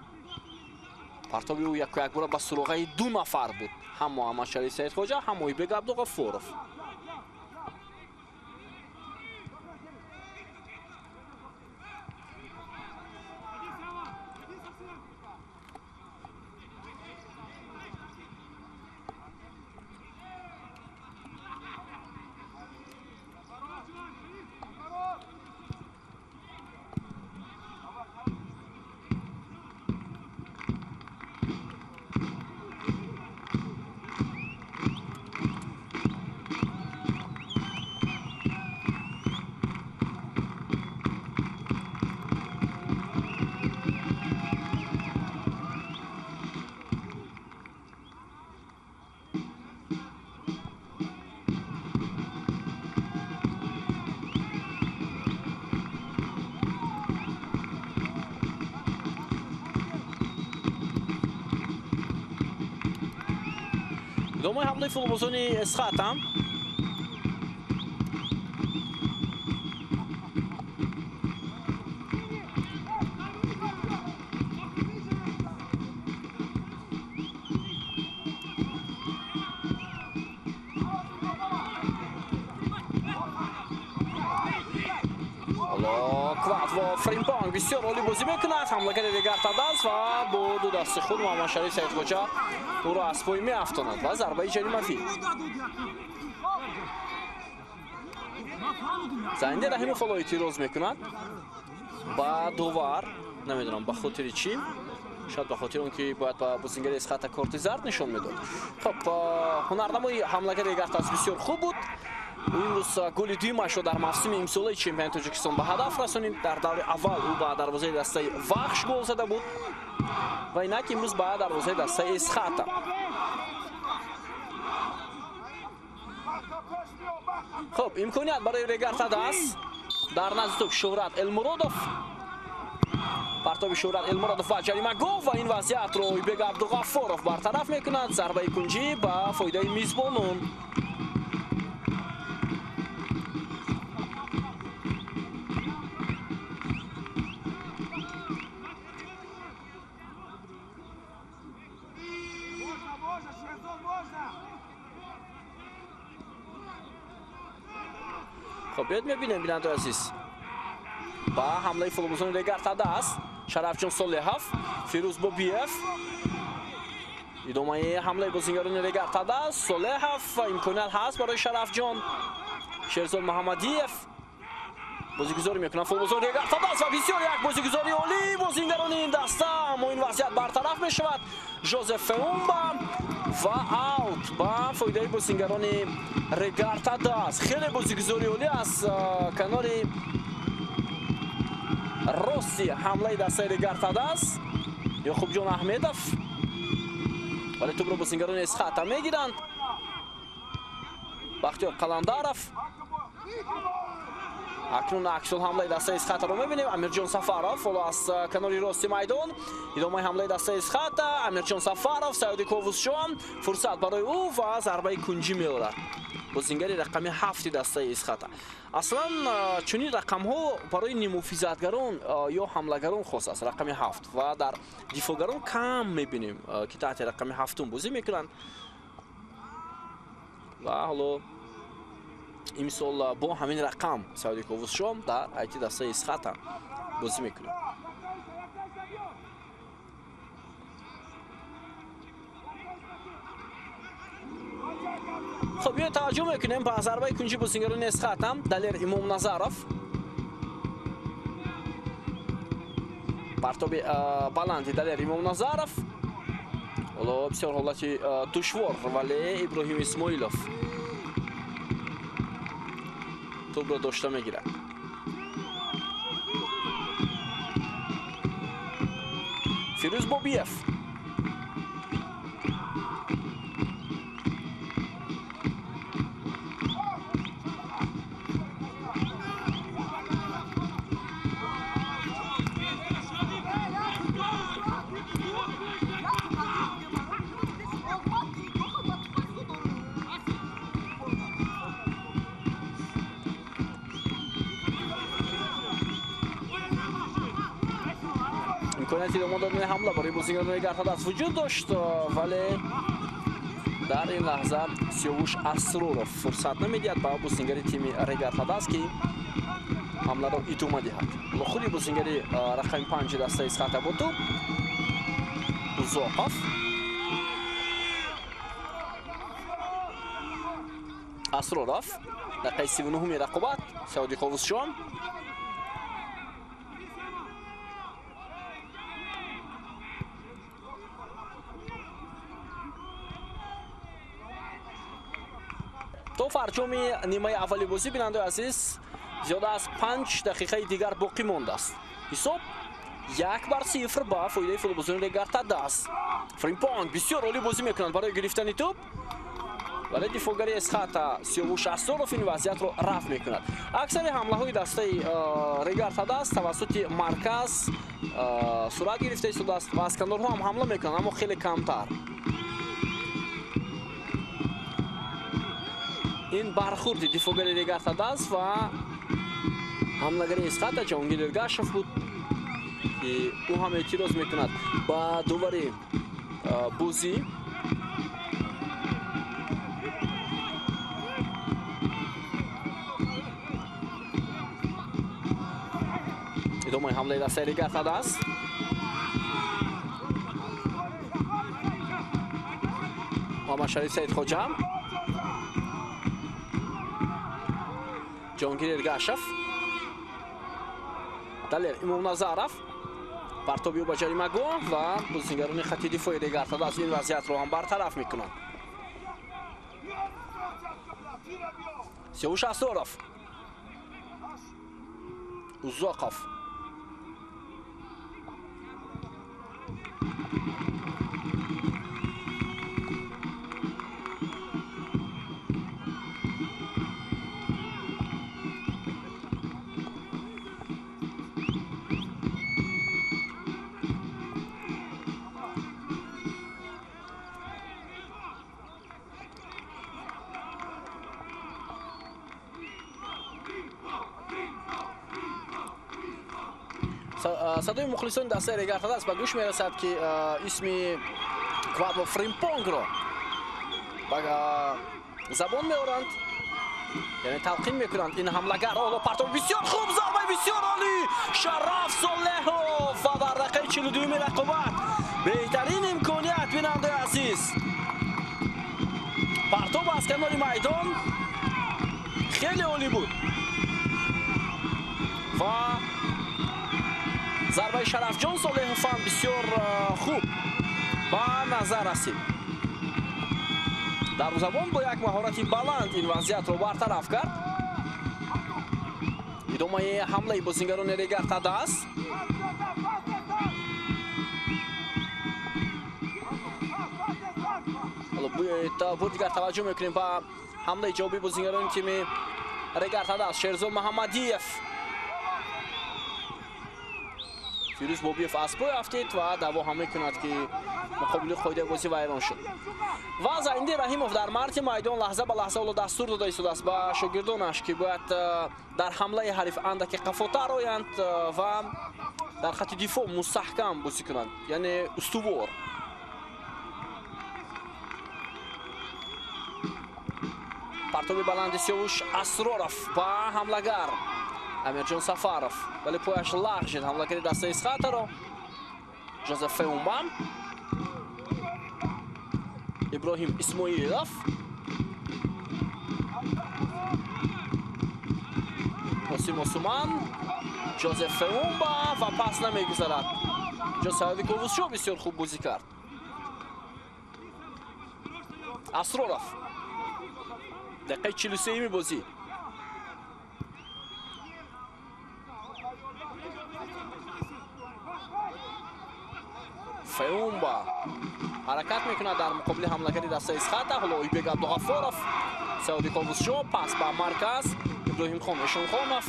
پرتابی او یک بار با سراغ 2 نفر بود هم محمد شریف سعید خوجا هم ایبک عبدالغفورов. ادامه حمله فوتبالبازان اسقاط هم و فریمپونگ بسیار عالی بازی میکند. حمله کرده ریگارتاداس و با 2 دست خود محمد شریف سعید خوجا او را از پای میافتاند و ضربه جریمه‌ای. زنده رحیم فالایی تیروز میکند با دوار نمیدونم به خاطر چی، شاید به خاطر اونکه باید با بازیگر اسقاط کارت زرد نشون میداد. خب هنرنمای حمله کرده ریگارتاداس بسیار خوب بود. امروز گل دومش در موسم امسال چمپیونات تاجیکستان به هدف رسانید. در دور اول او با دروازه دسته وخش گل زده بود و اینک امروز با دروازه دسته اسقاط. خب امکانیت برای ریگارتاداس در نزد توپ شهرت المرادوف پرتاب شهرت المرادوف و جریمه گل و این وضعیت رو ایبک عبدالغفورov برطرف میکند. ضربه کنجی با فایده میزبانان. خب بیاید میبینیم بیننده عزیز با حمله فوتبالبازان ریگارتاداس شرافجان صالحов فیروز بابیف ادامه حمله بازیگران ریگارتاداس صالحов امکانیت هست برای شرافجان. شهرزاد محمدیف بازیگزاری میکنه فوتبالبازان ریگارتاداس و بسیار یک بازیگزاری عالی بازیگران این دسته اما این وضعیت برطرف میشود. جوزف فئونبا و اوت با فایده بازیگران ریگارتاداس. خیلی بازیگزاری عالی از کنار راستی حمله دسته ریگارتاداس یعقوب جان احمدوف ولی توپ رو بازیگران اسقاط میگیرند. بختیار قلندرов اکنون عکس حمله دسته اسقاط رو میبینیم. امیرجان سفرов از کنار راستی میدان ادامه حمله دسته اسقاط. امیرجان سفرов سعید خوزشو فرصت برای او و ضربه کنجی می‌آورد. бозингари рақами 7 дастаи Исхата. Аслан чунин рақамҳо барои нимуфизатгарон ё ҳамлагарон хос аст, рақами 7 ва дар дифоъгарон кам мебинем ки таҳти рақами 7 бозӣ мекунанд. ва ҳоло имсол бо ҳамин рақам Саъди Ковусшом дар айти дастаи Исхата бозӣ мекунад. خب یه توجه میکنیم با ضربه کنجی بازیگران اسخات هم دلیر امام نظرов پرتاب بلندی دلیر امام نظرов حالا بسیار حالتی دشوار ولی ابراهیم اسماعیلوف توپ رو داشته میگیره. فیروز بابیف امکاناتی رو دادن حمله برای بازیکن نگهداشت وجود داشت ولی در این لحظه سیاوش اسرورов فرصت نمیدهد با بازیکن تیم نگهداشت که حمله را ادامه دهد. خودی بازیکن رقم 5 دسته اسخات بود تو Узоқов Асроров дақиқаи 39 рақобат Саъди Ковусшом то фарҷоми нимаи аввали бозӣ бинандаи азиз зиёда аз 5 дақиқаи дигар боқӣ мондааст. ҳисоб 1-0 ба фоидаи футболбозони Регартадаст. Фримпонг бисёр олӣ бозӣ мекунанд барои гирифтани туп. вале дифоъгари Исхата Сиёвуш Асроров ин вазъиятро рафъ мекунад. аксари ҳамлаҳои дастаи Регартадаст тавассути марказ сурат гирифта истодааст ва аз канорҳо ҳам ҳамла мекунанд, аммо хеле камтар. ин бархурди дифоъгари Регартадаст ва ҳамлагари Исхата Ҷаҳонгир Эргашев буд ки ӯ ҳам эътироз мекунад ба дувари бозӣ. идомаи ҳамлаи дастаи Регартадаст. Муҳаммадшариф Саидхоҷа, Ҷаҳонгир Эргашев, Далер Имомназаров, партоби ӯ ба ҷаримагоҳ ва бозигарони хатти дифоъи Регартадаст ин вазъиятро ҳам бартараф мекунанд. Сиёвуш Асроров, Узоқов, садои мухлисони дастаи Регартадаст ба гӯш мерасад ки исми Квадло Фримпонгро ба забон меоранд, яъне талқин мекунанд. ин ҳамлагар ҳоло партоби бисёр хуб, зарбаи бисёр олӣ Шараф Солеҳов ва дар дақиқаи 42 рақобат беҳтарин имконият бинандаи азиз. партоб аз канори майдон хеле олӣ буд ва зарбаи Шарафҷон Солеҳов ҳам бисёр хуб ба назар расид. дарвозабон бо як маҳорати баланд ин вазъиятро бартараф кард. идомаи ҳамлаи бозигарони Регартадаст. бо дигар таваҷҷӯҳ мекунем ба ҳамлаи ҷавоби бозигарони тими Регартадаст. Шерзод Муҳаммадиев, فیروز بابیف از پای افتید و دوا میکند که مقابل قاعده بازی ویران شد. و زاینده رحیمов در مرز میدان لحظه به لحظه اول دستور داده شده است به شاگردانش که باید در حمله حریف اندکی قفاتر آیند و در خط دفاع مستحکم بازی کنند، یعنی استوار. پرتاب بلند سیاوش اسرارов با حملگر امیرجان سفارов، ولی پایش لغ شد. حملگری دسته اسخاطه را جوزف فیومبام، ابراهیم اسماعیلov، حسین осман، جوزف فیومبا و پس نمیگذارد. جوزف کووسشو بسیار خوب بازی کرد. اسرارов دقیقه 43 بازی. فیومبا حرکت میکند در مقابل حملگری دسته اسخاطه. حالا ایبگ عبدالغفارов، سعودی کووسشو، پس به مرکز ابراهیم خان اشونخانов،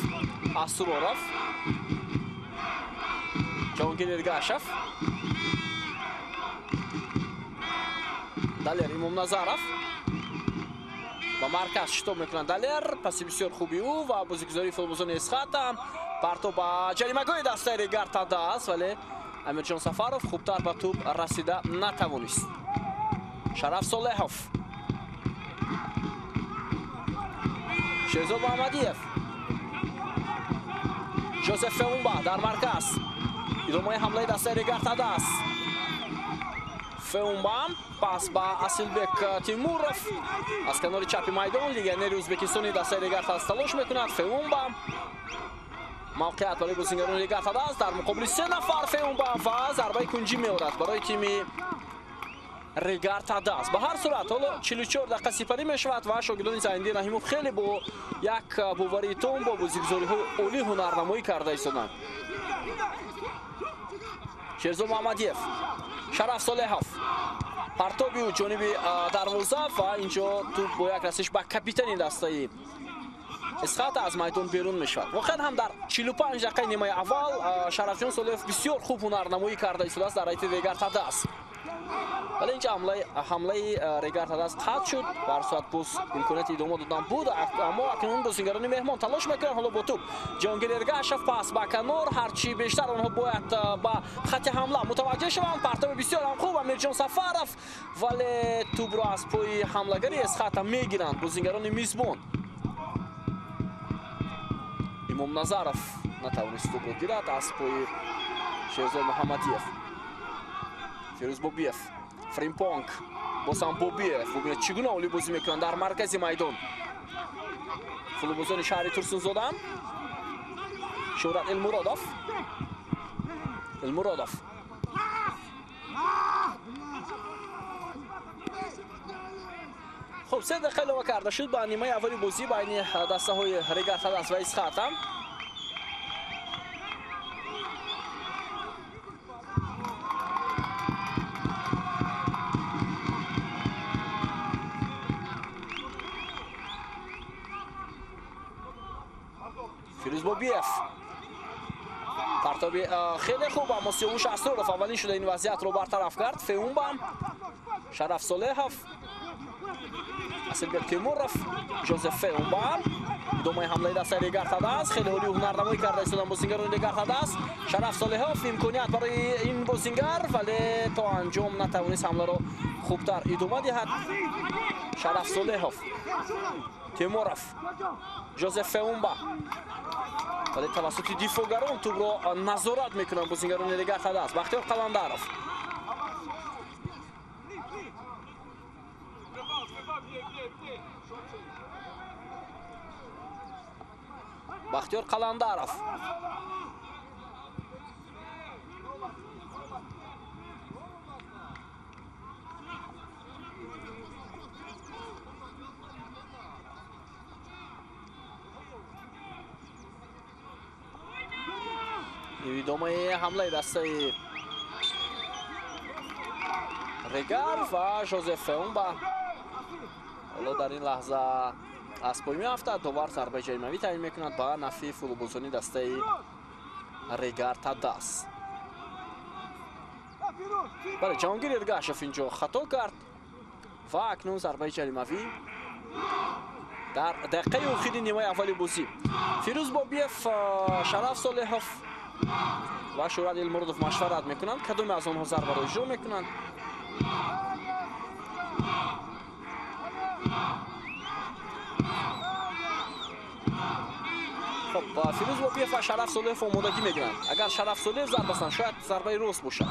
اسرارов، جهانگیر ارگاشев، далер имомназаров با مرکز شتاب میکنند. далер پس بسیار خوبی او و بازیگزاری فوتبالبازان اسخاطه. پرتو با جریمه‌گاه دسته ریگارد داده است ولی امیرجان سفارов خوبتر به توپ رسیده نتوانست. شرف صالحov، شهزاد محمدیف، جوزف فیومبا در مرکز ادامه حمله دسته ریگارد داده است. فیومبا پس با اسیلبек تیمورов از کنار چپ میدان لگنری ازبکستانی دسته ریگارد است تلاش میکند. فیومبا موقعیت برای بازیگران ریگارد است در مقابل 3 نفر. فیومبا و ضربه کنجی میآورد برای تیم ریگارد است. به هر صورت حالا 44 دقیقه سپری میشود و شاگردان زاینده رحیمov خیلی با یک باوری تون با بازیگزاری ها عالی هنرنمایی کرده ایستادند. شهرزاد محمدیف، شرف صالحov، پرتابی و جانبی دروازه و اینجا توپ با یک رسش به کاپیتان دسته اسخاطه از میدان بیرون میشود. واقعا هم در 45 دقیقه نیمه اول شرفجان صالحov بسیار خوب هنرنمایی کرده ایستاده است در حیط ریگارد است. ولی اینجا حمله ریگارد است قطع شد. به هر صورت باز امکانیت ادامه دادن بود اما اکنون بازیگران مهمان تلاش میکنند. حالا با توپ جهانگیر ارگاشев پس به کنار، هرچی بیشتر آنها باید با خط حمله متوجه شوند. پرتاب بسیار هم خوب امیرجان سفارov ولی توپ را از پای حملگری اسخاطه میگیرند بازیگران میزبان. имомназаров نتوانست توپ را گیرد از پای شهرزاد محمدیف. فیروز بابیف، فریمپونگ، باز هم بابیف. ببینید چگونه عالی بازی میکنند در مرکز میدان. فوتبالبازان شهری ترسونزاده، شهرت المرادov، خب 3 دقیقه علاوه کرده شد به نیمه اولی بازی بین دسته های ریگارد است و اسخاطه. فیروز بابیف، پرتابی خیلی خوب اما سیاوش اسرارov اولین شده این وضعیت رو برطرف کرد. فیومبا، شرف صالحov، اسیلبek تیمورov، جوزف فیومبا ادامه حمله دسته ریگارد است. خیلی عالی هنرنمایی کرده ایستادن بازیگران ریگارد است. شرف صالحov امکانیت برای این بازیگر ولی تا انجام نتوانست حمله رو خوبتر ادامه دهد. شرف صالحov، تیمورov، جوزف فیومبا ولی توسط دفاعگران توپ را نظارت میکنند بازیگران ریگارد است. بختیار قلندرov، ادامه حمله دسته ریگارد و جوزف فیومبا حالا در این لحظه از پای میافتد. دوباره ضربه جریمه‌ای تعیین میکند به نفع فوتبالبازان دسته ریگارد است. بله جهانگیر ارگاشف اینجا خطا کرد و اکنون ضربه جریمه‌ای در دقیقه آخری نیمه اول بازی. فیروز بابیف، شرف صالحوف و شورای المرودوف مشورت میکنند کدوم از آنها ضربه را اجرا میکنند. خب فیروز بابیف و شرف صالحوف آمادگی میگیرند. اگر شرف صالحوف ضربه بزنند شاید ضربه راست باشد،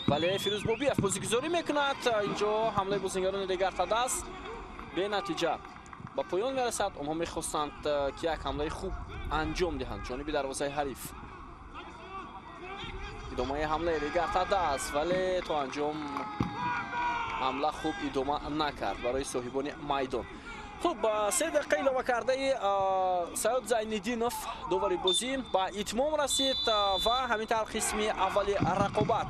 ولی فیروز بابیف بازیگذاری میکند. اینجا حمله بازیگران دیگر تدست به نتیجه با پایان میرسد. آنها میخواستند که یک حمله خوب انجام دهند جانب دروازه حریف. ادامه حمله دیگر تدست ولی تو انجام حمله خوب ادامه نکرد برای صاحبان میدان. خب 3 دقیقه علاوه کرده سعید زین‌الدینوف داور بازی با اتمام رسید و همینطور قسم اولی رقابت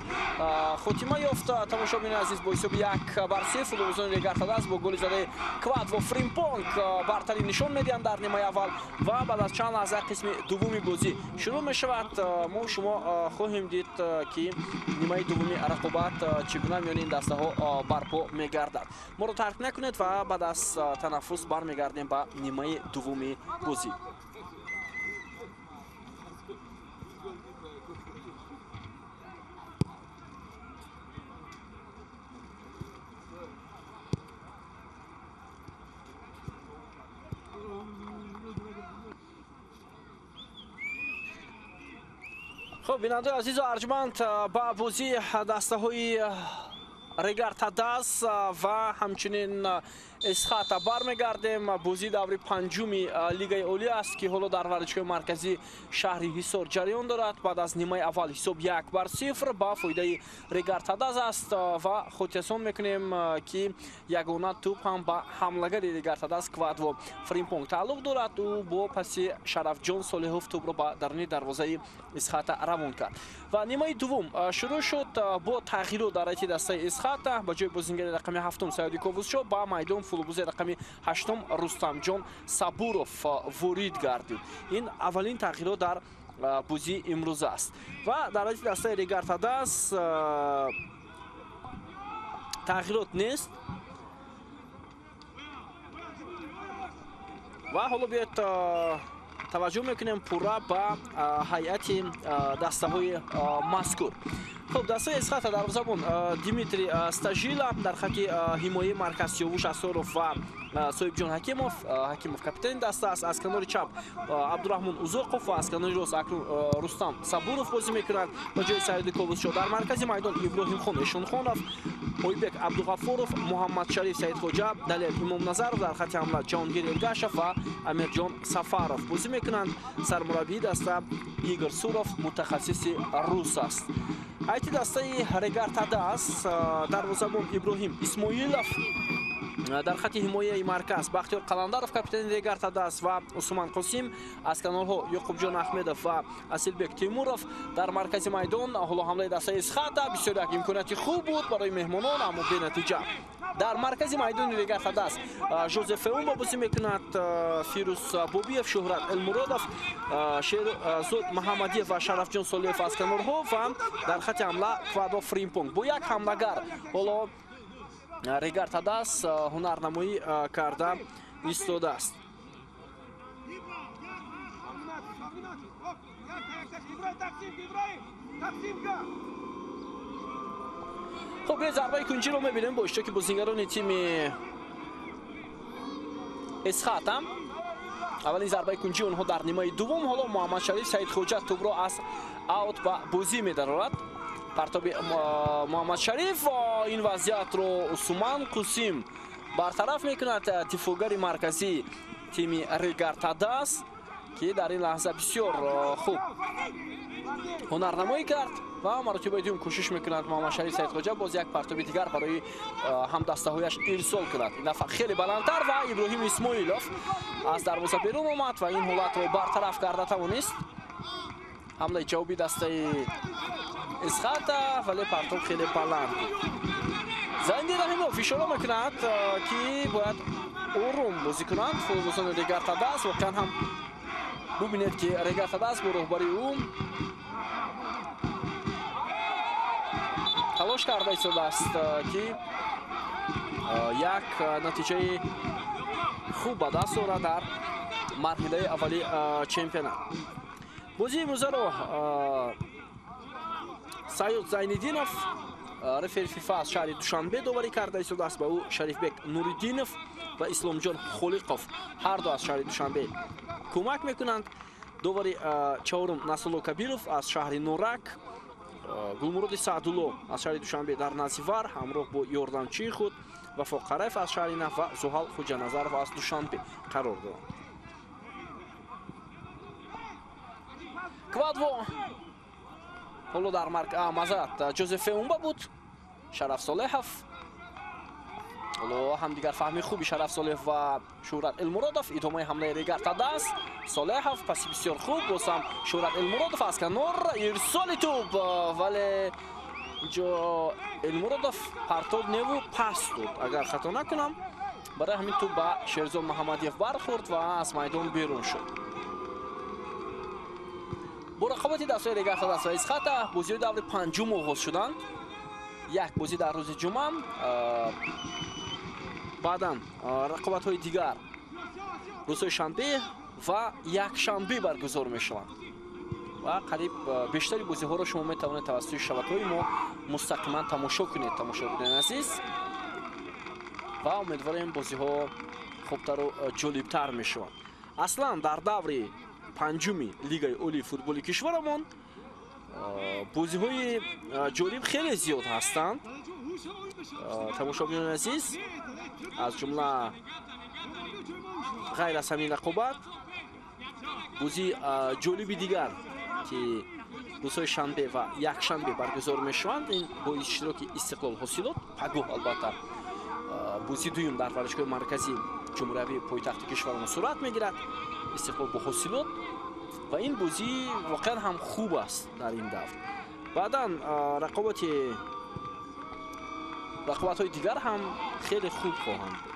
خاتمه یافت. تماشاگران عزیز با حساب 1-0 فوتبالبازان دیگر تدست با گل زده کواد و فریمپونگ برتری نشان میدهند در نیمه اول و بعد از چند لحظه قسم دومی بازی شروع می شود. ما شما خواهیم دید که نیمه دومی رقابت چگونه میان این دسته ها برپا میگردد. ما رو ترک نکنید و بعد از تنفس برمیگردیم با نیمه دومی بازی. خب بیننده عزیز و ارجمند با بازی دسته های ریگار تدست و همچنین اسخاتا برمیگردیم. بازی دوره پنجمی لیگ اولی است که حالا در ورزشگاه مرکزی شهر حصار جریان دارد. بعد از نیمه اول حساب 1-0 با فایده ریگار تدست است و خودتسان میکنیم که یگانه توپ هم با حملگر ریگار تدست کواد و فریمپونگ تعلق دارد. او با پسی شرف جان صالحوف توپ را با درون دروازه اسخاتا روان کرد و نیمه دوم شروع شد با تغییرات در رایت دسته اسخاتا. با جای بازیگر رقم 7 سعید کووزچو با میدان فوتبالباز رقم 8 رستم جان صبوروف ورود گردید. این اولین تغییرات در بازی امروز است و در رایت دسته ریگار تدست تغییرات نیست و حالا بیاید توجه میکنیم پورا با هیئت دسته های مذکور. خب دسته اسخاتا دروازه‌بان دیمیتری استاژیلا در خط حمایه مرکز سیاوش اسارов و صاحب جان حکیموف کاپیتان دسته است. از کنار چپ عبدالرحمن اوزاقوف و از کنار راست رستم صبوروف بازی میکنند با جای سعید کووزچو. در مرکز میدان ابراهیم خان اشونخانوف، اویبک عبدالغفورов، محمد شریف سعید خوجا، دلیل امام نظرov در خط حمله جهانگیر ارگاشف و امیرجان سفارov بازی میکنند. سرمربی دسته ایگور سوروف متخصص روس است. هیئت دسته ریگار تدست دروازه‌بان ابراهیم اسماعیلوف در خط حمایه مرکز بختیار قلندرов کاپیتان ریگار تدست و عثمان قاسم، از کنارها یعقوب جان احمدов و اسیلبек تیمورов در مرکز میدان. حالا حمله دسته اسخاتا بسیار یک امکانیت خوب بود برای مهمانان اما بی نتیجه. در مرکز میدان ریگار تدست ژوزف اومبا بازی میکند، فیروز بابیف، شهرت المرودوف، شیرزاد محمدیف و شرف جان صالحوف از کنارها و در خط حمله کواد و فریمپونگ با یک حملهگر. حالا ریگار تدست هنرنمایی کرده ایستاده است. خب یه ضربه کنجی رو میبینیم با اشتراک بازیگران تیم اسخاتا. اولین ضربه کنجی اونها در نیمه دوم. حالا محمد شریف سعید خوجا توپ را از اوت با بازی میدارد. پرتاب محمد شریف و این وضعیت رو عثمان قاسم برطرف میکند، دفاعگر مرکزی تیم ریگار تدست که در این لحظه بسیار خوب هنرنمایی کرد و مرتبه دوم کوشش میکند محمد شریف سعید خوجا باز یک پرتاب دیگر برای هم دسته هایش ارسال کند. این دفعه خیلی بلندتر و ابراهیم اسماعیلوف از دروازه بیرون آمد و این حالت رو برطرف کرده توانست. حمله جوابی دسته اسخاتا ولی پرتاب خیلی بلند بود. زین‌الدینوف اشاره میکند که باید آروم بازی کنند فوتبالبازان ریگار تدست. واقعا هم ببینید که ریگار تدست با رهبری او تلاش کرده شده است که یک نتیجه خوب به دست آورد در مرحله اولی چمپیونات. بازی امروز رو سعید زینالدینов رفیق فیفا از شهر دوشنبه داوری کرده شده است. با او شریفبек نوریدینов و اسلامجان خلیقov هر دو از شهر دوشنبه کمک میکنند. داوری چهارم نصرالله کبیرов از شهر نورک، گلمرود سعدالله از شهر دوشنبه در نزیور همراه با یاردمچی خود وفا قریف از شهر نفت و زحل خوجانظرov از دوشنبه قرار دارند. کвадво حالا در مرگ مزد جوزف اونبا بود، شرف صالحov. حالا هم دیگر فهمی خوبی شرف صالح و شهرت المرادov. ادامه حمله دیگر تا دست صالحov، پس بسیار خوب بازم شهرت المرادov از کنار ارسال توپ، ولی اینجا المرادov پرتاب نیو پس داد اگر خطا نکنم. برای همین توپ با شیرزاد محمدیف برخورد و از میدان بیرون شد. با رقابتی دستای دیگر تا دست و اسخطه بازی دور پنجم آغاز شدند. یک بازی در روز جمعه، بعدا رقابت های دیگر روزهای شنبه و یک شنبه برگزار می شوند و قریب بیشتری بازی ها را شما می توانید توسط شبکه‌های ما مستقیما تماشا کنید. تماشاگران عزیز، و امیدواریم بازی ها خوبتر و جالبتر می شوند. اصلا در دور پنجمی لیگ اولی فوتبال کشورمان بازی های جالب خیلی زیاد هستند. تماشاگران عزیز، از جمله غیر از همین رقابت بازی جالبی دیگر که روزهای شنبه و یک شنبه برگزار میشوند، این با اشتراک استقلال حاصلات پگاه البته بازی دویم در ورزشگاه مرکزی جمهوری پایتخت کشورمان صورت میگیرد، استقلال با حاصلات، و این بازی واقعا هم خوب است در این دور. بعدا رقابت های دیگر هم خیلی خوب خواهند بود.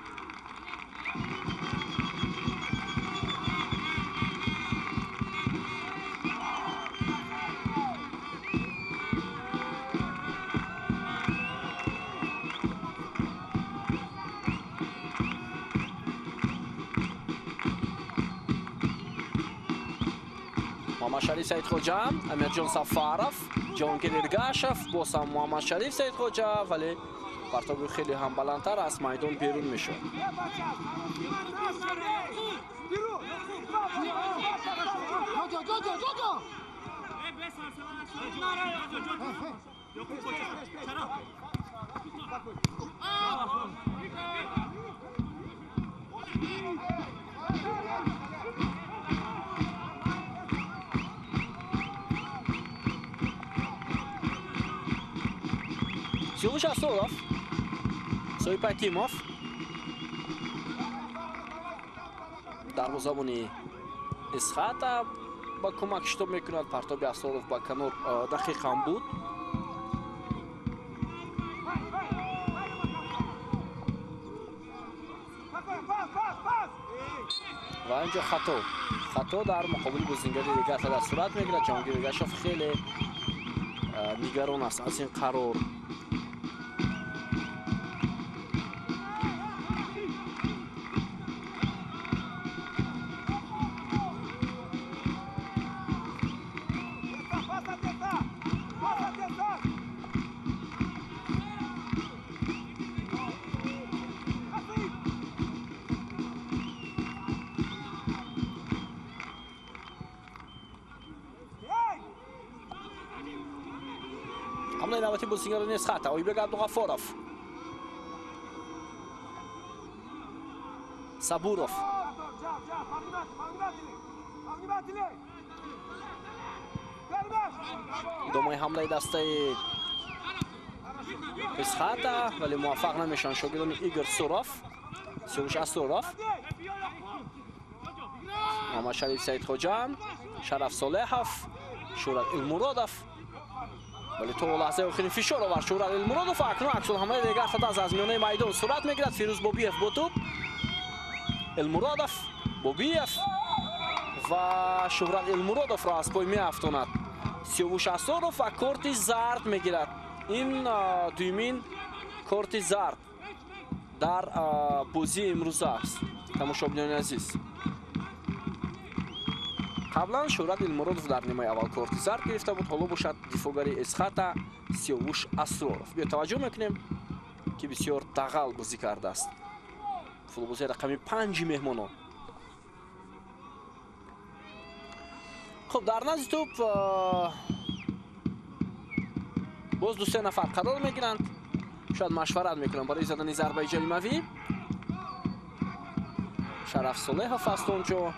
محمد شریف سید خوجا، امیرجان سفارov، جهانگیر ارگاشov، باز هم محمد شریف سید خوجا، ولی پرتاب خیلی هم بلندتر از میدان بیرون میشه. سیوش اسورov، سویپای تیموف دروازه‌بانی اسخطه با کمک شتاب میکند. پرتاب اسورov با کنار دقیق هم بود. و اینجا خطا در مقابل بازیگر دیگر در صورت میگیرد. جهانگیر ارگاشov خیلی نگران است از این قرار. حمله نوبتی بازیگر اسخطه، آیبک عبدالغفارov، صبورov، ادامه حمله دسته اسخطه ولی موفق نمیشن شاگردان ایگور سوراف، سیوش اسورov، محمد شریف سید خوجا، شرف صالحov، شهرت المرادov، ولی تو لحظه آخرین فشار آورد شهرت المرادov. اکنون عکس العمل دیگر خطا از میانه میدان صورت میگیرد. فیروز بابیف با توپ، المرادov، بابیف و شهرت المرادov را از پای میافتاند. سیوش اسورov و کارت زرد میگیرد این دومین کارت زرد در بازی امروز است. تماشاچیان عزیز، قبلا شهرت المرادов در نیمه اول کارت زرد گرفته بود، حالا باشد دفاعگری اسخاتا سیاوش اسرارов. بیا توجه میکنیم که بسیار دغل بازی کرده است. فوتبالبازی رقمی 5 مهمانان. خب در نزد توپ باز 2-3 نفر قرار میگیرند، شاید مشورت میکنند برای زدن ضربه جریمه‌ای. شرف صالحов است اونجا.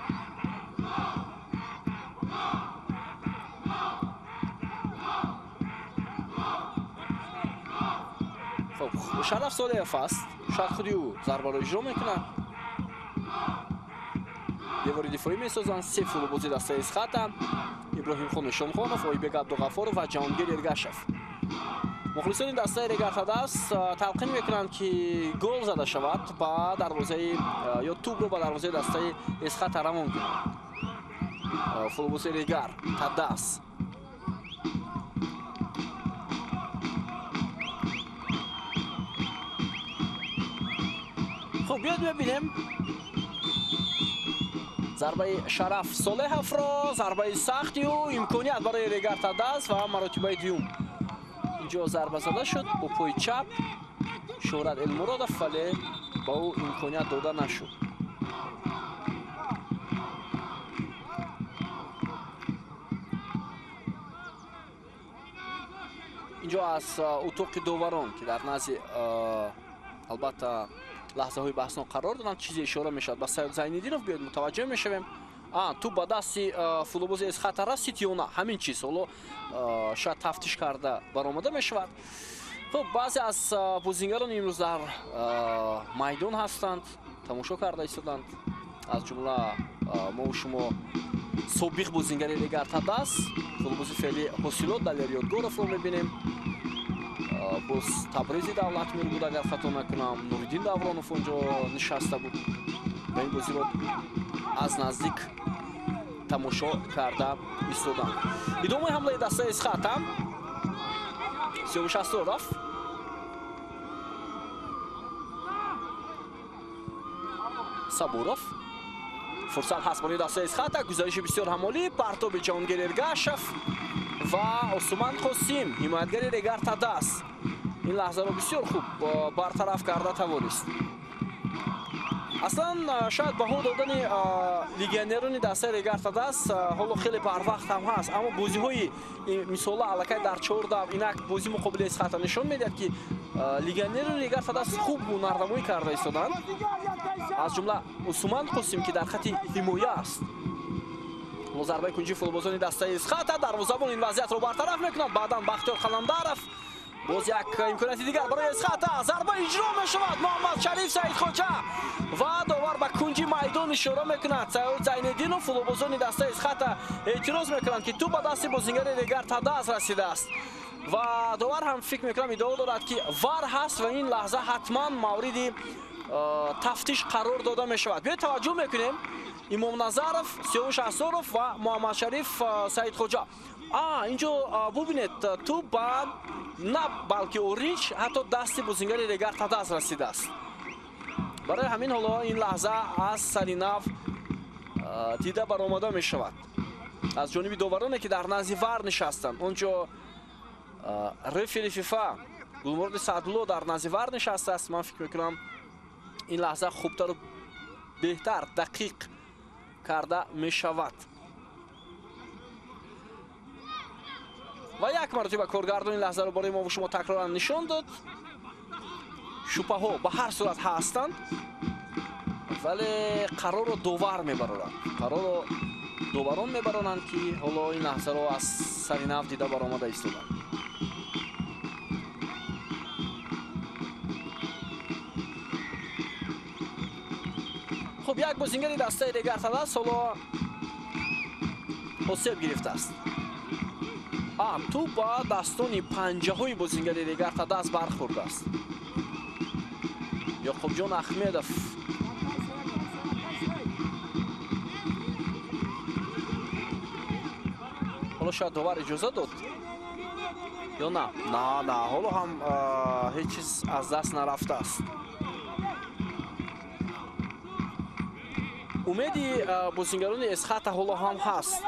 خب شرف صالحov است، شاید خودی او ضربه را اجرا میکنند. دیواری دفاعی میسازند. 3 فوتبالبازی دسته اسخاتا، ابراهیم نشانخانов، ойбек абдуғафоров و ҷаҳонгир ергашев. مخلصان دسته رگرتادست تلقین میکنند که گل زده شود با دروازه یا توپ رو با دروازه دسته اسخاتا روان کنند. فوتبالبازی رگرتادست. خب بیاید ببینیم ضربه شرف صالحов را، ضربه سختی و امکانیت برای رگرتادست و مراتبه دوم. اینجا ضربه زده شد با پای چپ شهرت المرادов، ولی با او امکانیت داده نشد. اینجا از اتاق داوران که در نزد البته لحظه های بحثنا قرار دارند چیزی اشاره میشد با سید زینالدینов. بیاید متوجه میشویم تو با دستی فوتبالبازی اسخاتا رسید یا نه، همین چیز حالا شاید تفتیش کرده برآمده میشود. خب بعضی از بازیگران امروز در میدان هستند، تماشا کرده ایستادند، از جمله ما و شما سابق بازیگری رگرتادست فوتبالبازی فعلی حاصلات دلیر یادگارов رو میبینیم. باز تبریزی давлатмир بود اگر خطا نکنم، نوریدین давронов اونجا نشسته بود و این بازی رو از نزدیک تماشا کرده ایستادند. ادامه حمله دسته اسخاتا، سیاوش اسرارов، сабуров. فرصت هست برای دسته اسخاتا، گزارش بسیار همالی، پرتاب ҷаҳонгир ергашев و осман қосим، حمایتگری رگرتادست. این لحظه رو بسیار خوب برطرف کرده توانست. اصلا شاید بها دادن لیگیونерон دسته رگرتادست حالا خیلی بروقت هم هست، اما بازی های مثلا الکی در 4 دو اینک بازی مقابل اسخاتا نشان میدهد که لیگیونерон رگرتادست خوب نردمایی کرده ایستادند، از جمله осман қосим که در خط حمایه است. ضربه کنجی فوتبالبازان دسته اسخاتا دروازه‌بان این وضعیت رو برطرف میکنند. بعداً بختیار قلندرов، باز یک امکانیت دیگر برای اسخاتا، ضربه اجرا میشود. محمد شریف سعیدخواجه و داور به کنجی میدان اشاره میکند. سید زینالدینов فوتبالبازان دسته اسخاتا اعتراض میکنند که تو به دست بازیگر رگرتادست رسیده است و داور هم فکر میکنم ادعا دارد که وار هست و این لحظه حتما مورد تفتیش قرار داده میشود. بیاید توجه میکنیم امام نظرов، سیاوش اسرارов و محمد شریف سعیدخواجه. اینجا ببینید تو با نه بلکه اورینج حتی دست بازیگر رگرتادست رسیده است. برای همین حالا این لحظه از سری نو دیده برآمده می شود از جانب داورانی که در نزد ور نشستند. اونجا رفری فیفا گلمرد سعدالله در نزد ور نشسته است. من فکر میکنم این لحظه خوبتر و بهتر دقیق کرده می شود و یک مرتبه کارگردان این لحظه رو برای ما و شما تکرارا نشان داد. شوپه ها به هر صورت هستند ولی قرار رو داور میبرند، قرار رو داوران میبرند که حالا این لحظه رو از سری نو دیده برآمده ایستادند. خب یک بازیگر دسته رگرتادست حالا آسیب گرفته است. تو با دستان پنجه های بازیگر رگرتادست برخورده است. یعقوبجان احمدov حالا شاید داور اجازه داد یا نه؟ نه حالا هم هیچ چیز از دست نرفته است. امیدی بازیگران اسخط حالا هم هست.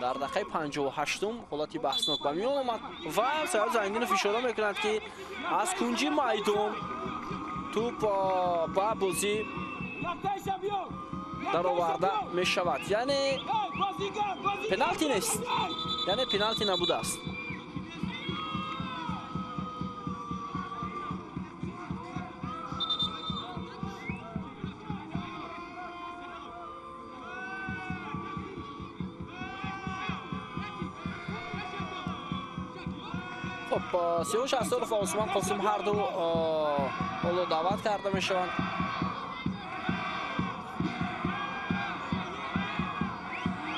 در دقیقه 58م حالتی بحثناک به میان آمد و سیاد زنگین فشار میکنند که از کنجی میدان توپ با بازی در آورده می شود. یعنی پنالتی نیست، یعنی پنالتی نبوده است. خب 36 طرف عثمان قاسم هر دو حالا دعوت کرده می شوند.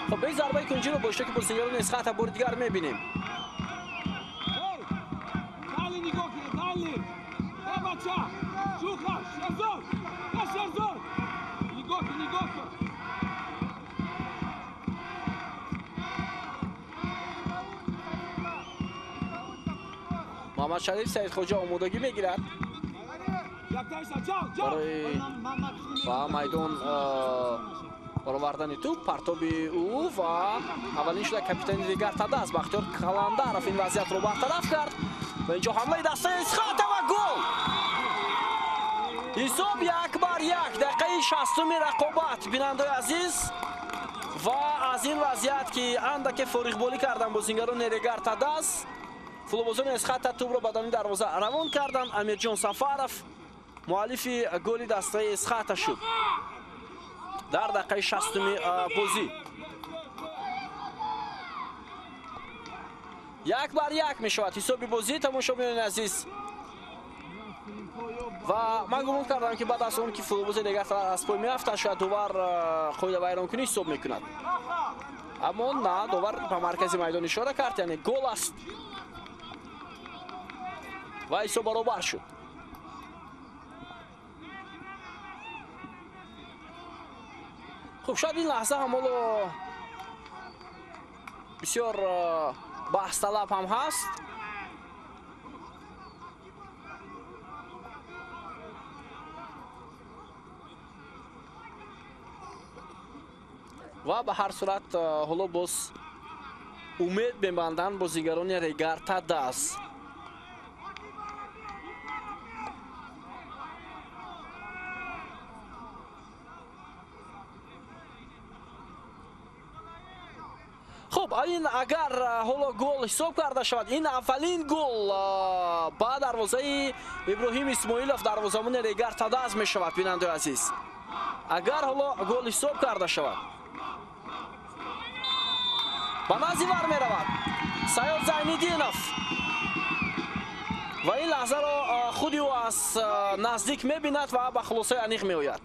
خب به ضربه کنجی رو با اشتراک بازیگران اسخط بار دیگر می بینیم. محمد شریف سعید خوجا آمادگی میگیرد برای با میدان برآوردن توپ، پرتاب او و اولین شده کاپیتان دیگر تداس بختیار کلندرов این وضعیت رو برطرف کرد و اینجا حمله دسته اسخط و گل. حساب 1-1 دقیقه 60 رقابت بیننده عزیز و از این وضعیت که اندک فارغ کردن بازیگران نیرگر تداس فوتبالبازان اسخط توپ رو به داخل دروازه روان کردند. امیرجان سفرов مؤلف گل دسته اسخط شد در دقیقه 60 بازی. 1-1 می شود حساب بازی. تماشاگران عزیز و من گمان کردم که بعد از اون که فوتبالباز دیگر از پای میرفت شاید دوبار قاعده ویران کنی حساب میکند، اما نه، دوبار به مرکز میدان اشاره کرد، یعنی گل است و حساب برابر شد. خب شاید این لحظه هم بسیار بحث طلب هم هست. و به هر صورت حالا باز امید می‌بندند بازیگران ریگر تداس. خب این اگر حالا گل حساب کرده شود، این اولین گل با دروازه ابراهیم اسماعیلوف دروازه‌بان ریگر تداس می شود بیننده عزیز. اگر حالا گل حساب کرده شود به نزدیور می رود سیاد زین‌الدینов و این لحظه را خودی او از نزدیک می بیند و به خلاصه انیق می آید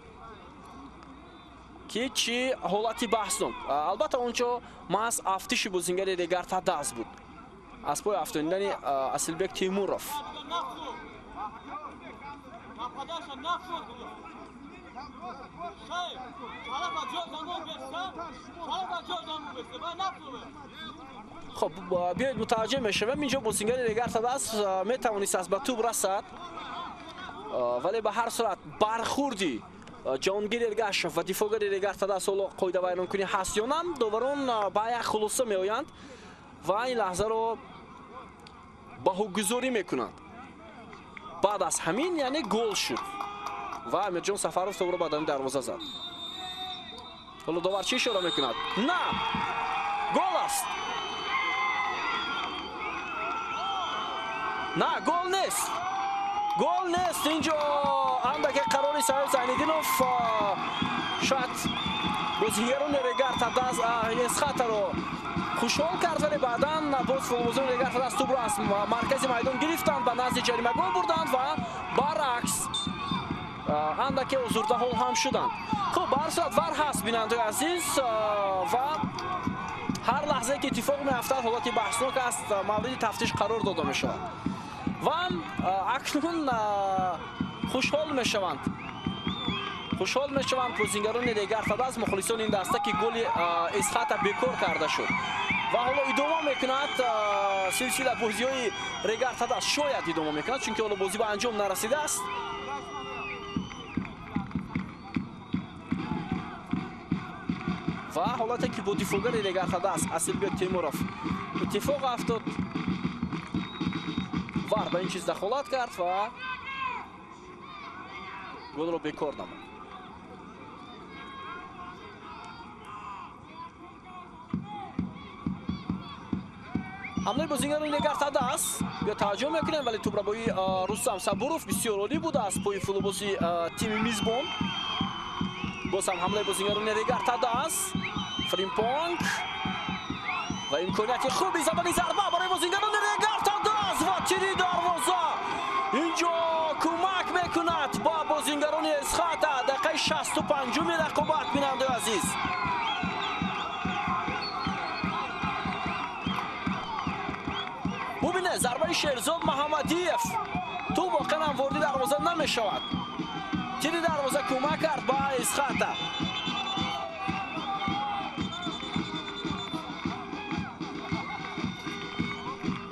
که چی حالتی بحثناک. البته اونجا محض افتیش بازیگر ریگر تداس بود از پای افتاندن اصلبک تیمورов. خب بیایید متوجه میشویم اینجا بازیگر ریگر تداس میتوانست از به توپ رسد، ولی به هر صورت برخوردی جانگیر گشت و دفاعگر ریگر تداس حالا قاعده ویران کنی هست یا نه، دوباره به یک خلاصه می آیند و این لحظه رو بهوگذاری میکنند. بعد از همین یعنی گل شد و امیرجان سفرov توپ رو به داخل دروازه زد. حالا داور چی اشاره میکند؟ نه، گل است. نه، گل نیست، گل نیست. اینجا اندک قراری سیاد زین‌الدینov شاید بازیگران ریگر تداس اسخط رو خوشحال کرد، ولی بعدا باز فوتبالبازان ریگر تداس توپ رو از مرکز میدان گرفتند به نزد جریمه گل بردند و برعکس اندک آزرده حال هم شدند. خب به هر صورت ور هست بیننده عزیز و هر لحظه که اتفاق میافتد حالتی بحثناک است مورد تفتیش قرار داده می شود و اکنون خوشحال می شوند خوشحال میشوند بازیگران ریگارتا از مخلصان این دسته که گل اسخات بکار کرده شد و حالا ادامه میکند سلسله بازی های ریگارتا شاید ادامه میکند چون که حالا بازی به انجام نرسیده است. و حالتی که با دفاعگر ریگارتا است اصلبек تیمورов اتفاق افتاد وار به این چیز دخالت کرد و گل رو بکار نمود. حمله بازیگران ریگارتا است. بیا توجه میکنیم ولی توپ را با رستم صبوروف بسیار عالی بوده است پای فوتبالبازی تیم میزبان. باز هم حمله بازیگران ریگارتا است. فریمپونگ و امکانیت خوبی زدن ضربه برای بازیگران ریگارتا است و تیر دروازه اینجا کمک میکند با بازیگران اسخات. دقیقه 65 رقابت بیننده عزیز. ببینه ضربه شیرزاد محمدیف تو واقعا هم وارد دروازه نمیشود. تیر دروازه کمک کرد با اسخات.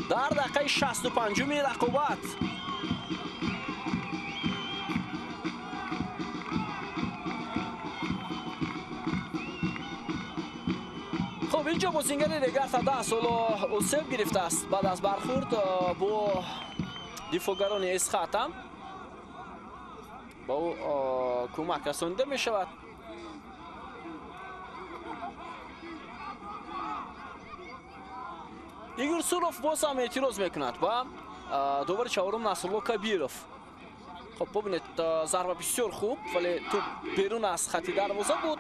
در دقیقه 65 رقابت خب اینجا بازیگر ریگارتا است اوسیب گرفته است بعد از برخورد با دفاعگران اسخات با او کمک رسانده می شود. ایگور سوروف باز هم اعتراض میکند با دوباره چهارم نصرالله کبیروف. خب ببینید ضربه بسیار خوب ولی توپ بیرون از خط دروازه بود.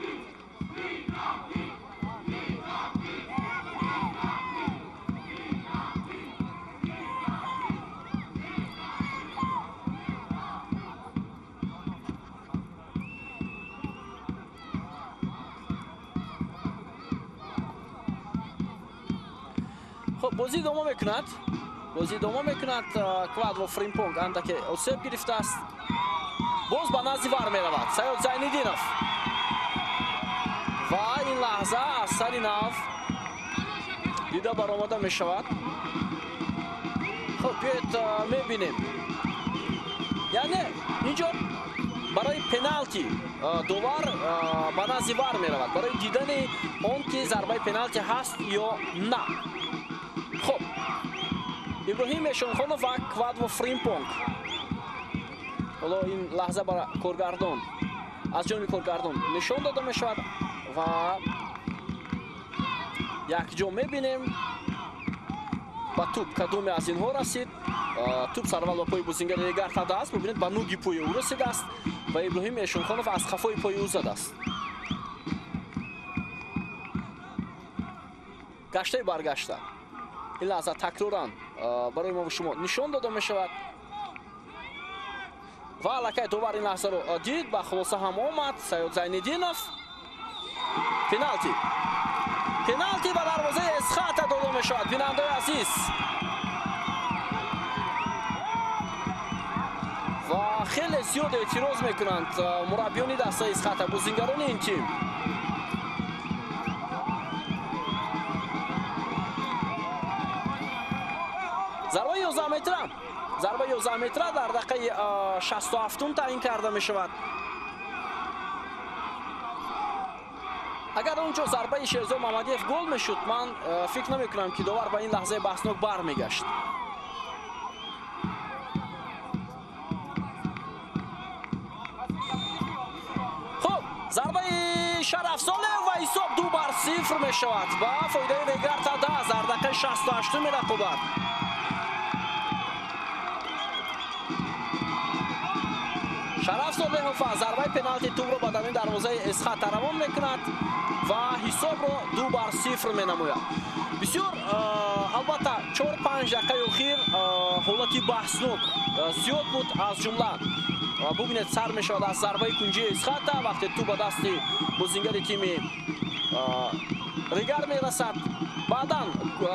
خب بازی ادامه میکند. کوادرو فریمپونگ اندک اوسیب گرفته است. باز به نزد وار میرود سیاد زینالدینов و این لحظه از سر ناو دیده برآمده میشود. خب بیایید میبینیم یعنی اینجا برای پنالتی دوبار به نزد وار میرود برای دیدن اون که ضربه پنالتی هست یا نه. خب ابراهیم اشونخانов و کوادرو فریمپونگ حالا این لحظه برای کارگردان از جانب کارگردان نشان داده می شود و یک جا میبینیم با توپ کدومی از اینها رسید. توپ سرول با پای بازیگر ریگارتا است. ببینید با نوگی پای او رسیده است و ابراهیم اشونخانov از خفای پای او زده است. گشته برگشته این لحظه تکرارا برای ما و شما نشان داده می شود و علاقه دوباره این لحظه رو دید با خلاصه هم آمد. سیاد زینالدینов پنالتی به دروازه اسخات داده می شود. بیننده عزیز و خیلی زیاد اعتراض میکنند مربیان دسته اسخات بازیگران این تیم. ضربه 11 متر در دقیقه 67 تعیین کرده می شود. اگر اونجا ضربه شیرزاد محمدیف گل می شد من فکر نمی کنم که دوباره به این لحظه بحثناک بر می گشت. خب ضربه شرف ساله و حساب 2-0 می شود با فایده ریگارتا در دقیقه 68 رقابت. شرف ساله ضربه پنالتی توپ رو به دامن دروازه اسخات روان میکند و حساب رو 2-0 می نماید. بسیار البته 4-5 دقیقه اخیر حالتی بحثناک زیاد بود از جمله ببینید سر می شود از ضربه کنجی اسخات وقتی توپ به دست بازیگر تیم ریگار می رسد. بعدا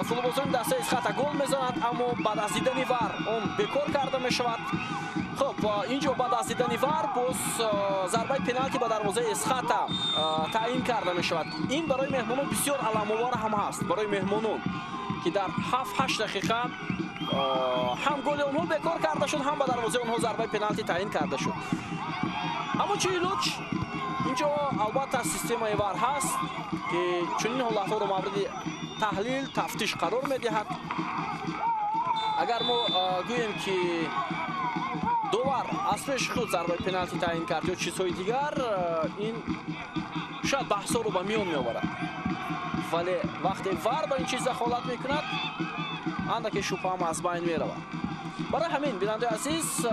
فوتبالبازان دسته اسخات گل می زند اما بعد از دیدن وار اون بکار کرده می شود خب اینجا بعد از دیدن وار باز ضربه پنالتی به دروازه اسخاتا تعیین کرده می شود. این برای مهمانان بسیار علام‌آور هم هست، برای مهمانان که در 7-8 دقیقه هم گل اونها بکار کرده شد، هم به دروازه اونها ضربه پنالتی تعیین کرده شد. اما چه ایلوچ اینجا البته سیستم وار هست که چنین حالت‌ها رو مورد تحلیل تفتیش قرار می‌دهد. اگر ما گوییم که دوبار از پیش خود ضربه پنالتی تعیین کرد یا چیزهای دیگر، این شاید بحثا رو به میان میآورد، ولی وقتی وار با این چیز دخالت میکند اندک شبهه هم از بین میرود. برای همین بیننده عزیز،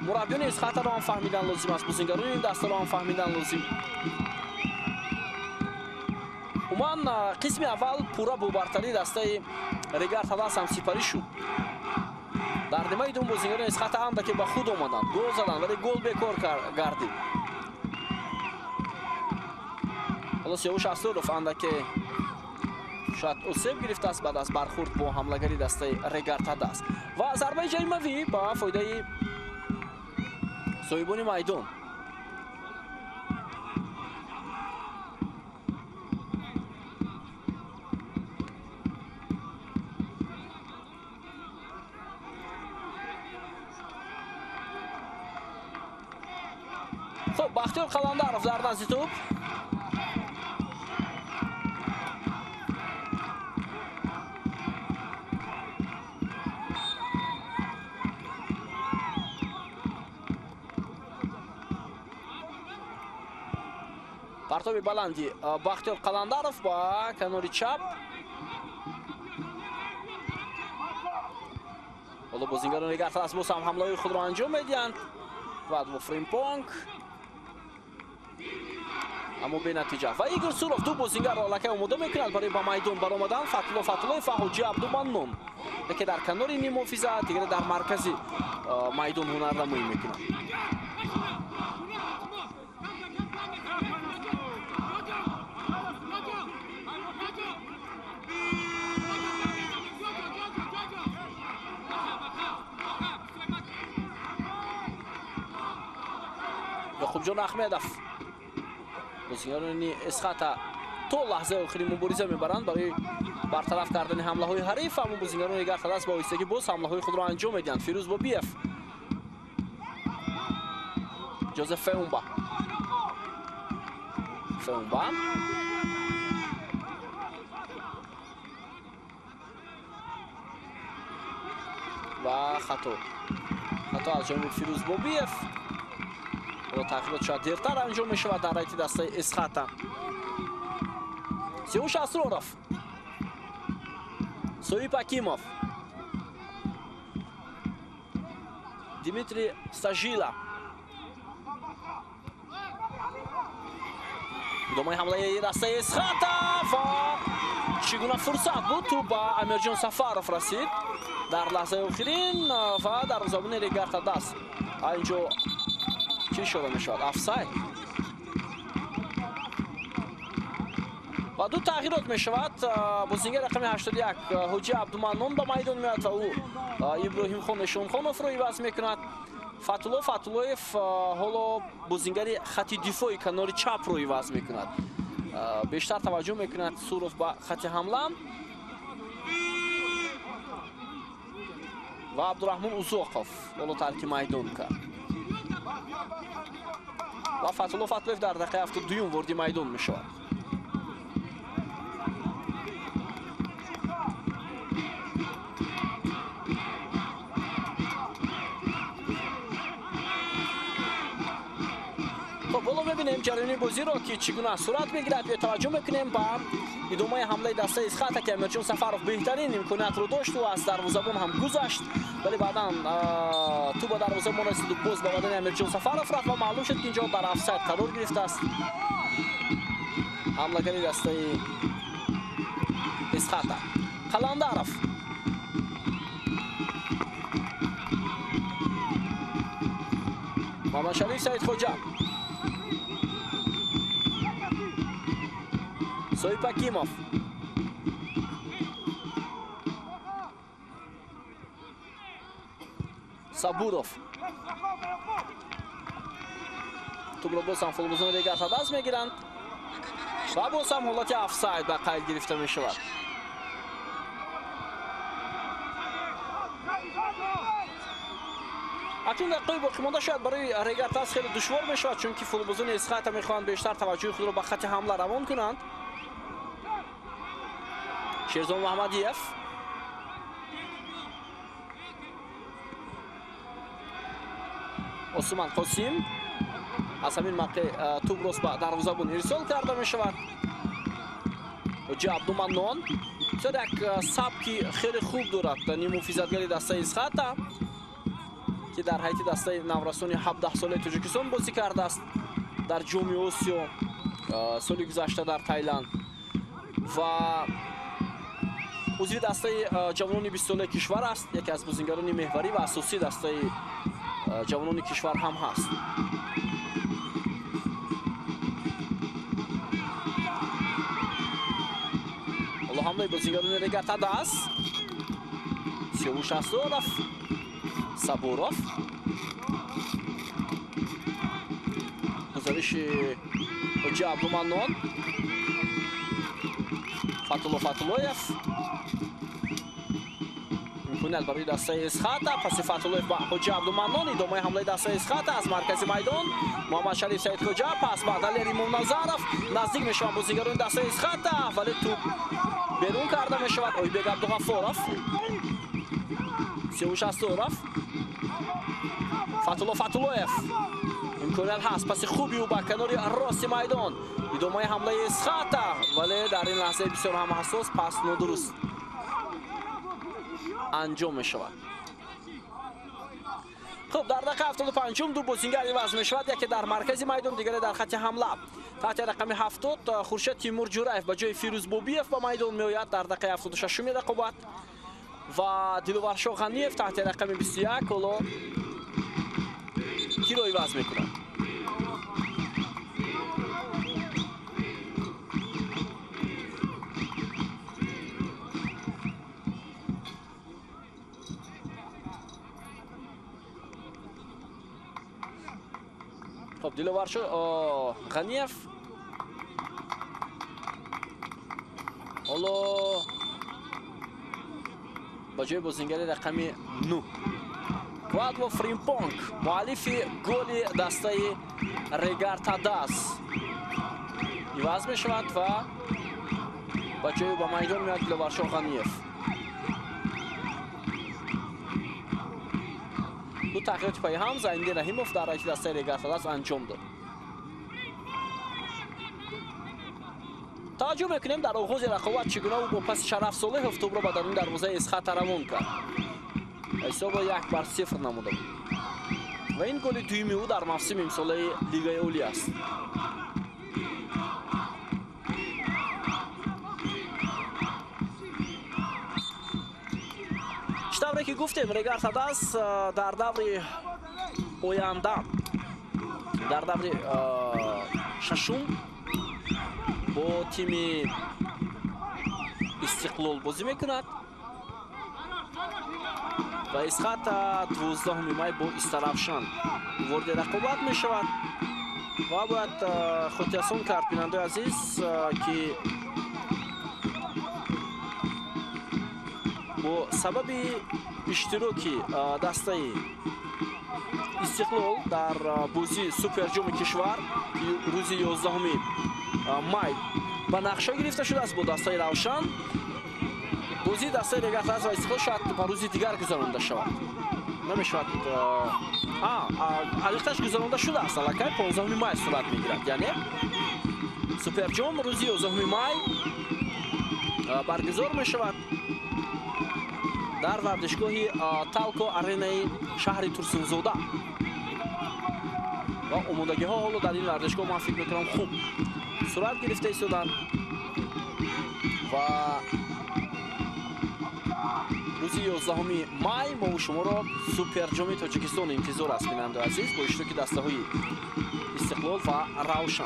مربیان اسخاتا رو هم فهمیدن لازم است، بازیگران این دسته رو هم فهمیدن لازم. عموما قسم اول پورا با برتری دسته ریگار تلاس هم سپری شد. در نیمه دوم بازیگران اسخاتا هم که به خود آمدند، گل زدند ولی گل بکار گردید. حالا سیاوش اسرارов اندک شاید اسیب گرفته است بعد از برخورد با حملهگری دسته ریگار تلاس و ضربه جریمه‌ای با فایده صاحبان میدان. خب بختیار قلندرов ضربه توپ پرتاب بلندی بختیار قلندرов با کناری چپ. حالا بازیگران ریگار تلاس باز هم حمله خود را انجام میدهند و با فریمپونگ اما به نتیجه و ایگور سورов دو بازیگر را لکه آماده میکند برای با میدان برآمدن. فتولای فحوجی عبدالمنون که در کنار نیم محافظه دیگر در مرکز میدان هنر نمایی میکند. خوبجان احمدов بازیگران اسخاتا تا لحظه آخری مبارزه میبرند برای برطرف کردن حمله های حریف. اما بازیگران ریگار تلاس با ایستگی باز حمله های خود را انجام میدهند. فیروز بابیف، جوزف فیومبا و خطا از جانب فیروز بابیف. تغییرات شاید دیرتر انجام می شود در رایت دسته اسخاتا. سیاوش اسرارов، سویپ اکیموف، دیمیتری استاژیلا. ادامه حمله دسته اسخاتا و چگونه فرصت بود تو با امیرجان سفارov رسید در لحظه آخرین و در زبان ریگار تلاس اینجا چی شده می شود؟ افساید و دو تغییرات می شود. بازیگر رقم 81 حاجی عبدالمنون به میدان میاد و او ابراهیم خان نشانخانوف رو عوض میکند. فتولایف حالا بازیگر خط دفاعی کنار چپ رو عوض میکند. بیشتر توجه میکند سورов به خط حمله و عبدالرحمن اوزاقov حالا ترک میدان کرد و فتولایف در دقیقه 72 وارد میدان می شود. حالا ببینیم جریان بازی را که چگونه صورت میگیرد. به توجه میکنیم با ادامه حمله دسته اسخاتا که امیرجان سفارov بهترین امکانیت رو داشت و از دروازه‌بان هم گذشت، ولی بعدا تو به دروازه‌بان رسید و باز به بدن امیرجان سفارov رفت و معلوم شد که اینجا در افساید قرار گرفته است. حمله‌گری دسته اسخاتا قلندرов محمد شریف سیدخوجا سویپ اکیموف صبورov توپ باز هم فولبوزون دیگر تداز میگیرند و باز هم حالت افساید به قید گرفته می شود. اکنون دقیقه باقی مانده شاید برای ریگارتاس خیلی دشوار می شود، چون که فولبوزون اسخات میخواهند بیشتر توجه خود را به خط حمله روان کنند. شیرزاد محمدیف عثمان قاسم از همین موقع توپ را به دروازه‌بان ارسال کرده می شود. حجی عبدالمنان یک سبکی خیلی خوب دارد، نیم فیصدگری دسته اسخات که در حیث دسته نورسان 17 ساله تاجیکستان بازی کرده است در جام آسیا سال گذشته در تایلند و عضو دسته جوانان 20 ساله کشور است. یکی از بازیگران محوری و اساسی دسته جوانان کشور هم هست. حالا حمله بازیگران ریگارتا است. سیاوش اسدالله، صبوروف، گزارش حجی عبدالمنان، فتولایف میکنه برای دسته اسخات. پس فتولایف با حجی عبدالمنان ادامه حمله دسته اسخات از مرکز میدان. محمد شریف سید خوجا پس بعد علی امام نظرف نزدیک میشوند بازیگران دسته اسخات ولی توپ بیرون کرده میشود. اویبگ عبدالغفارов، سیاوش اسدالله، فتولایف امکانیت هست پس خوبی او با کنار راست میدان ادامه حمله اسخات ولی در این لحظه بسیار هم حساس پس نادرست انجام می شود. خب در دقیقه 75 دو بازیگر عوض می شود، یکی در مرکز میدان دیگری در خط حمله. تحت رقم 70 خورشید تیمور جورایف به جای فیروز بوبیف به میدان می آید در دقیقه 76 رقابت و دیلوار غنیف تحت رقم 21 حالا کی رو عوض میکنند. خب دیلوار غنیف حالا با جای بازیگر رقم 9 کوادو فریمپونگ مؤلف گل دسته ریگارتا داس عوض می شود و با جای با میدان میاد دیلوار غنیف. دو تغییرات پای هم زنده رحیموف در حیث دسته ریگارتا داس انجام داد. توجه میکنیم در آغاز رقابت چگونه او با پس شرف صالح توپ را به درون دروازه اسخات روان کرد. حساب 1-0 نموده بود و این گل دومی او در موسم امساله لیگ اولی است. چطوری که گفتیم ریگارتا داس در دور آینده در دور ششم با تیم استقلال بازی میکند و اسخات 12 مای با استرافشان وارد رقابت می شود و باید خطیاسان کرد بیننده عزیز که با سبب اشتراکی دسته استقلال در بازی سوپر جام کشور روز 11 مای با نقشه گرفته شده است با دسته روشن. بازی دسته ریگارتا و استقلال شاید به روز دیگر گذرانده شود. نمیشود علیقش گذرانده شده است الکی 15 مای صورت میگیرد، یعنی سوپر جام روز 11 مای برگزار می شود در ورزشگاه تالکو آرنای شهر تورسنزاده و آمادگی ها حالا در این ورزشگاه من فکر میکنم خوب صورت گرفته ایستادند و روز 11 مای ما و شما را سوپر جام تاجیکستان انتظار است بیننده عزیز با اشتراک دسته های استقلال و روشن.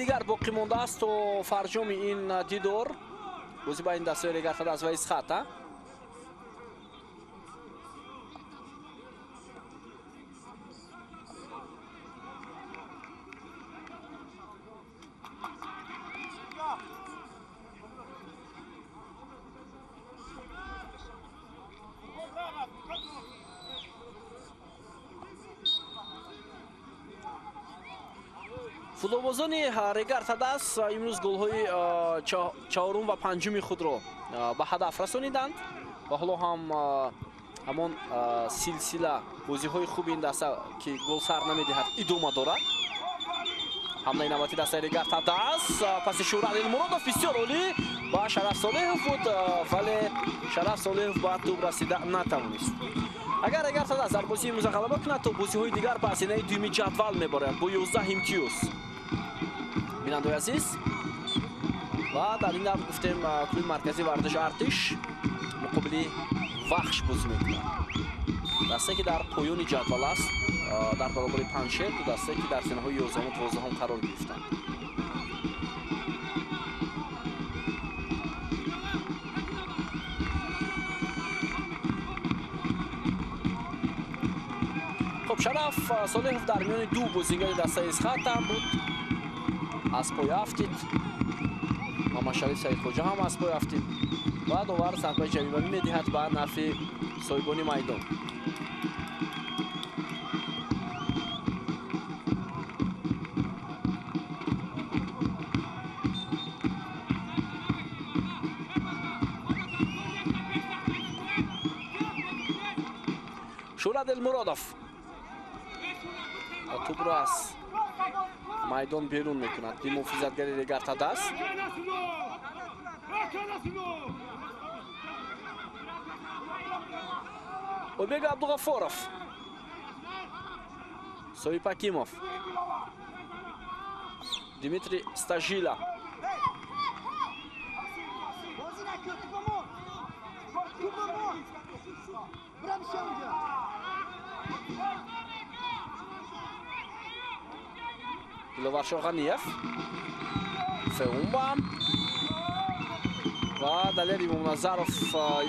дигар боқӣ мондааст то фарҷоми ин дидор. бозӣ ба ин дастаи Регартадас ва Исхата. футболбозони Регартадас имрӯз голҳои чаҳорум ва панҷуми худро ба ҳадаф расониданд ва ҳоло ҳам ҳамон силсила бозиҳои хуби ин даста ки гол сар намедиҳад идома дорад. ҳамлаи навбати дастаи Регартадас, паси Шуҳрат Элмуродов бисёр олӣ ба Шараф Солеҳов буд, вале Шараф Солеҳов ба тӯб расида натавонист. агар Регартадас дар бозии имрӯза ғалаба кунад, то бозиҳои дигар ба зинаи дуюми ҷадвал меборад бо 11 имтиёз. бинандаи азиз, ва дар ин давр гуфтем клуби марказии вардаш Артиш муқобили Вахш бозӣ мекунад. дастае ки дар поёни ҷадвал аст, дар баробари Паншер, ду дастае ки дар зинаҳои 11-ум 12-ум қарор гирифтанд. хуб, Шараф Солеҳов дар миёни ду бозигари дастаи Исхата буд. аз пой афтид. Мамашариф Саидхоҷа ҳам аз пой афтид. ва довар зарбаи ҷаримавӣ медиҳад ба нафи соҳибони майдон. Шуҳрат Элмуродов тӯбро аз майдон берун мекунад. муҳофизатгари Регартадас. Ойбек Абдуғафоров, Соҳиб Акимов, Дмитрий Стажила. Диловар Ғаниев, Феумба ва Далер Имомназаров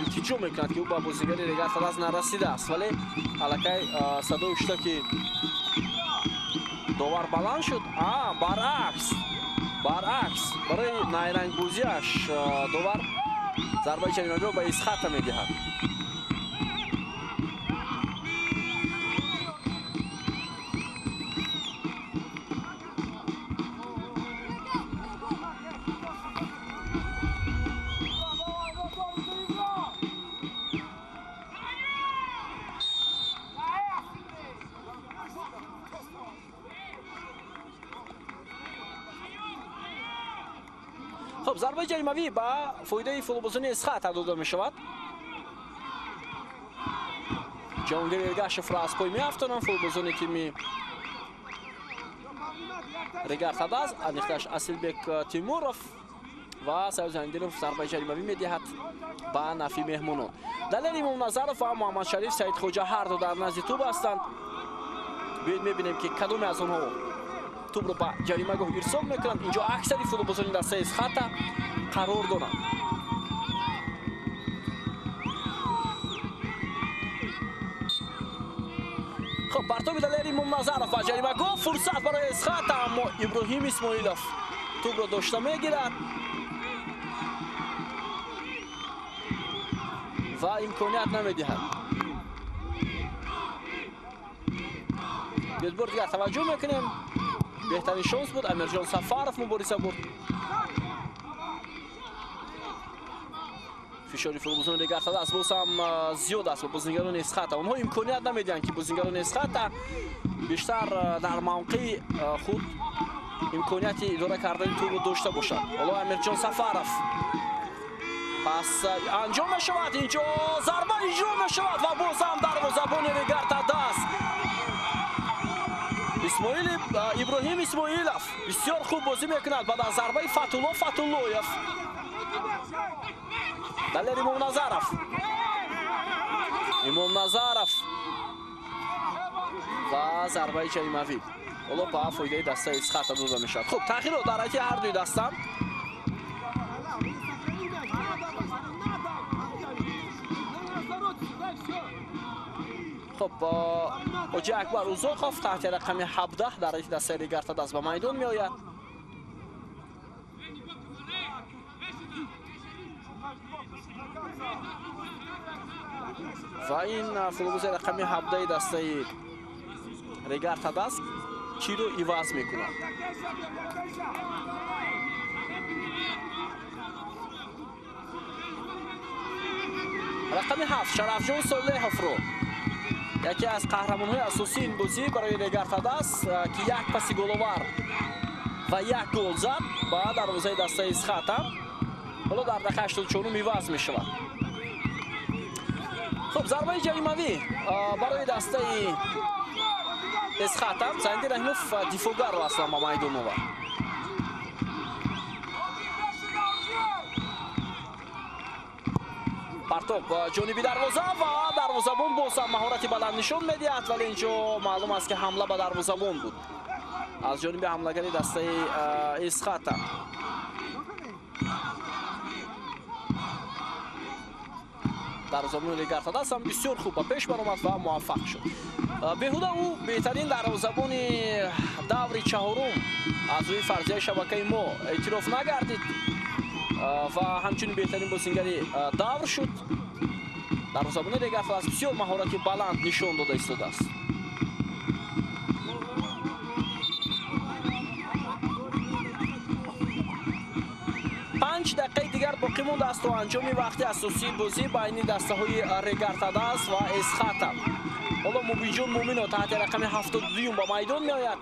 илтиҷо мекунад ки ӯ ба бозигари Регартадас нарасидааст, вале аллакай садои шуда ки довар баланд шуд. Баръакс барои найрангбозиаш довар зарбаи ҷаримавиро ба Исхата медиҳад. خب ضربه جریمه‌ای با فایده فوتبالبازان Исхата дода мешавад. ҷаҳонгир Эргашев ро аз пой меафтонанд футболбозони тими Регартадас, анихташ Асилбек Тимуров ва Саёд Зангиров зарбаи ҷаримавӣ медиҳад ба нафи меҳмонон. Далер Имомназаров ва Муҳаммадшариф Саидхоҷа ҳарду дар назди тӯб ҳастанд. биёед мебинем ки кадоме аз онҳо тӯбро ба ҷаримагоҳ ирсол мекунанд. инҷо аксари футболбозони дастаи Исхата қарор доранд. хуб, партоби Далер Имомназаров ба ҷаримагоҳ, фурсат барои Исхата, аммо Иброҳим Исмоилов тӯбро дошта мегирад ва имконият намедиҳад. биёд бор дигар таваҷҷӯҳ мекунем. беҳтарин шонс буд. Амирҷон Сафаров мубориса бурд. фишори футболбозони Регартадас боз ҳам зиёд аст ба бозингарони Исхата. онҳо имконият намедиҳанд ки бозингарони Исхата бештар дар мавқеи худ имконияти идора кардани тӯбро дошта бошад. ҳоло Амирҷон Сафаров пас анҷом мешавад. инҷо зарба иҷро мешавад ва боз ҳам дарвозабони Регартадас Иброҳим Исмоилов бисёр хуб бозӣ мекунад. баъд аз зарбаи Фатуллоев Далер Имомназаров ва зарбаи ҷаримавӣ. حالا با فایده دسته اسخط داده میشد. خب تغییرات در حیاتی هر دوی دستم. خب حاجی اکبر اوزاخوف تحت رقم 17 در حیاتی دسته ریگارتاداس به میدان می آید. و این فوتبالیست رقم 17 دسته ریگارتاداس چی رو عوض میکنه. رقم 7 شرفجان صالح‌افرو یکی از قهرمان‌های اساسی این بازی برای ریگارتاداس که یک پاس گل‌آور و یک گل زد با دروازه دسته اسخط. حالا در دقیقه 84 عوض میشود. خب ضربه جریمه‌ای برای دسته اسخط. زنده رحیموف دفاعگر رو اصلا با میدان آورد. پرتاب جانبی دروازه و دروازه‌بان باز مهارت بلند نشون میدهد، ولی اینجا معلوم است که حمله به دروازه‌بان بود از جانب حمله‌گری دسته اسخط. دروازه‌بان ریگارتاداس هم بسیار خوب به پیش برآمد و موفق شد. بهوده او بهترین دروازه‌بان دور چهارم از روی فرضیه شبکه ما اعتراف نگردید و همچنین بهترین بازیگری دور شد. دروازه‌بان ریگارتاداس بسیار مهارت بلند نشان داده ایستاده است. دقیقه دیگر باقی مانده است و انجام وقت اساسی بازی بین دسته‌های ریگارتاداس و اسخط. حالا مبینجان مومینو تحت رقم 72 با میدان میآید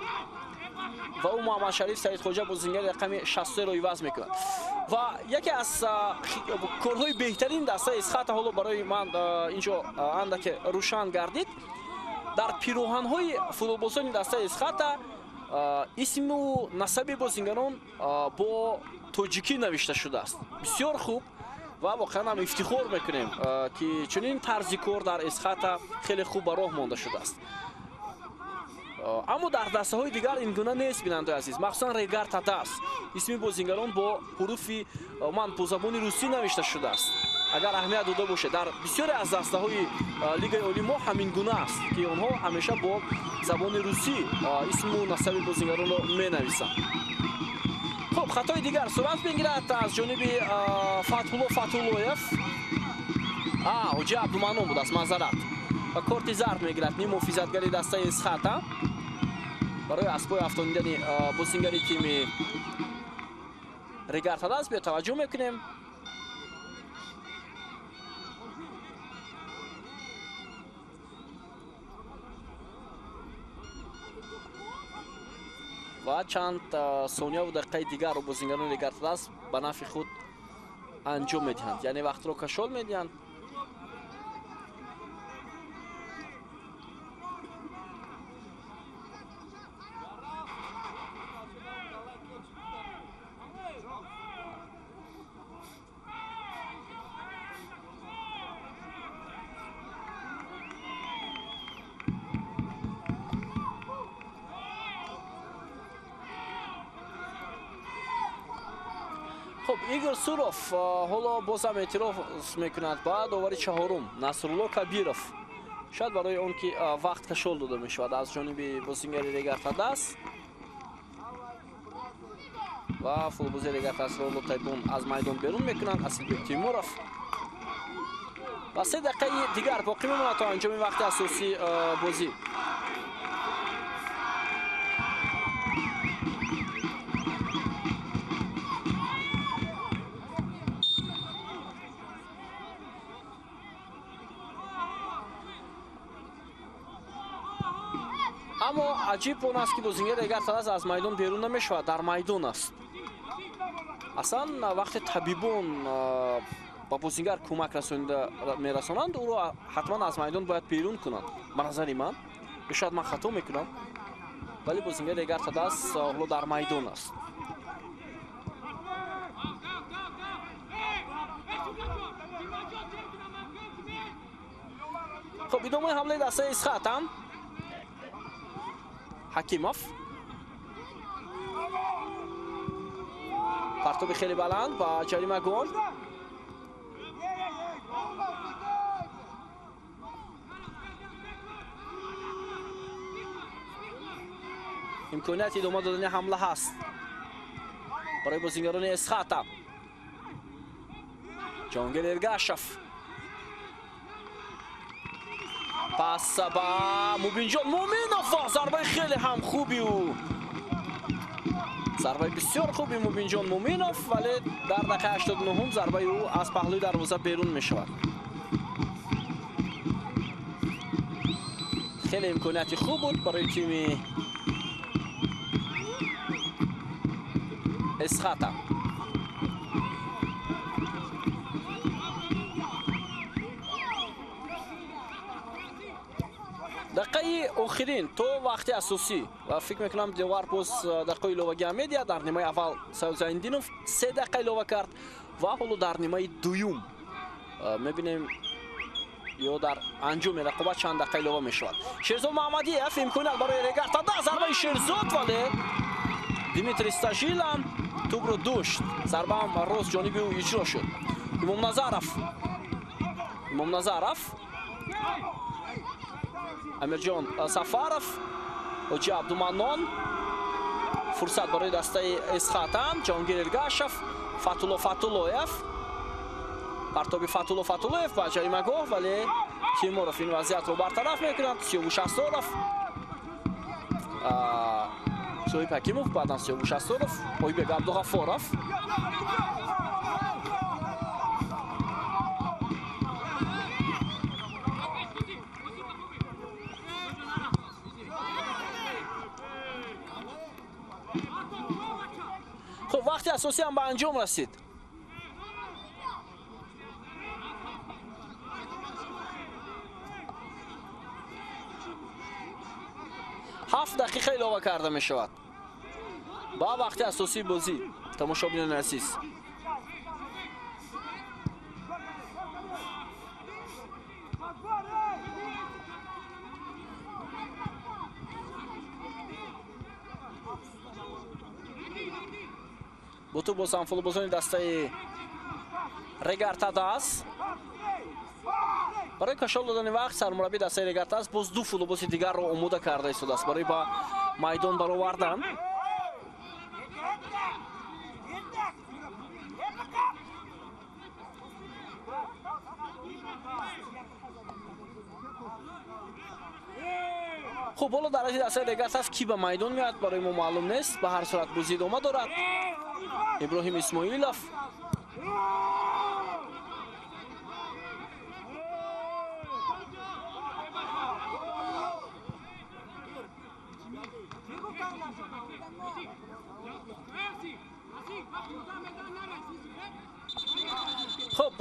و او محمد شریف سعید خوجا بازیگر رقم 63 رو عوض میکند و یکی از کارهای بهترین دسته اسخط حالا برای من اینجا اندک روشن گردید. در پیراهن‌های فوتبالبازان دسته اسخط اسم و نسب بازیگران با تاجیکی نوشته شده است. بسیار خوب و واقعا هم افتخار میکنیم که چنین طرز کار در اسخط خیلی خوب به راه مانده شده است. اما در دسته های دیگر این گونه نیست بیننده عزیز، مخصوصا ریگارتاداس اسم بازیگران با حروف با زبان روسی نوشته شده است. اگر اهمیت داده باشه در بسیاری از دسته های لیگ عالی ما همین گونه است که آنها همیشه با زبان روسی اسم و نسب بازیگران را می نویسند. خب خطای دیگر صورت میگیرد از جانب فتح‌اللهیف. حاجی عبدالمنان بود است، معذرت. و کارت زرد میگیرد نیم محافظتگری دسته اسخط برای از پای افتاندن بازیگری تیم ریگارتاداس. به توجه میکنیم و چند ثانیه و دقیقه دیگر رو بازیگران ریگارتاداس به نفع خود انجام میدهند، یعنی وقت رو کشال میدهند. خب ایگور سوروف حالا باز هم اعتراف میکند با داوری چهارم نصرالله کبیروف. شاید برای اون که وقت کشال داده میشود از جانب بازیگر ریگارتاداس و فوتبالباز ریگارتاداس رو تایبون از میدان بیرون میکنند. اسیلبک تیمورов و 3 دقیقه دیگر باقی میماند تا انجام وقت اساسی بازی. اما عجیب اون است که بازیگر ریگارتاداس از میدان بیرون نمیشود، در میدان است. اصلا وقت طبیبان با بازیگر کمک میرسانند او رو حتما از میدان باید بیرون کنند. به نظر من شاید من خطا میکنم ولی بازیگر ریگارتاداس حالا در میدان است. خب ادامه حمله دسته اسخط هم حکیموف پرتاب خیلی بلند با جریمه گل. امکانیت ادامه دادن حمله هست برای بازیگران اسخاتا. جهانگیر ارگاشف پاس با موبینجان مومینوف. ضربه خیلی هم خوبی و ضربه بسیار خوبی موبینجان مومینوف، ولی در دقیقه 89 ضربه او از پهلوی دروازه بیرون می شود. خیلی امکانیت خوب بود برای تیم اسخاتا. دقیقه آخرین تو وقتی اساسی و فکر میکنم دیوار پوز دقیقه ایلوگی میدیا. در نیمه اول سایدینوف 3 دقیقه ایلوه کرد و حالا در نیمه دوم میبینیم یا در انجام رقابت چند دقیقه ایلوه میشود. شیرزاد محمدیف امکانیت برای ریگارتادا. ضربه شیرزاد ولی دیمیتری استاژیل هم توپ رو داشت. ضربه هم راست جانبی او اجرا شد. امام نظرف امیرجان سفارف حاجی عبدالمنان. فرصت برای دسته اسخاتا. جهانگیر ارگاشف فتولویف. پرتاب فتولویف با جریمه گاه، ولی تیمورов این وضعیت رو برطرف میکنند. سیاوش اسدالov صاحب حکیموف بعدن سیاوش اسدالov اویبек عبدالغفارov. خب وقتی اساسی هم به انجام رسید. هفت دقیقه اضافه کرده می شود با وقتی اساسی بازی. تماشاگران عزیز، بوتو بازم فولو بازانی دسته ریگارتاداس برای کشال دادن وقت سرمربی دسته ریگارتاداس باز دو فولو بازی دیگر رو آماده کرده ایستاده است برای با میدان برآوردن. خب حالا در این دسته ریگارتاداس کی به میدان میاد برای ما معلوم نیست. به هر صورت بازی ادامه دارد. ابراهیم اسماعیلوف خب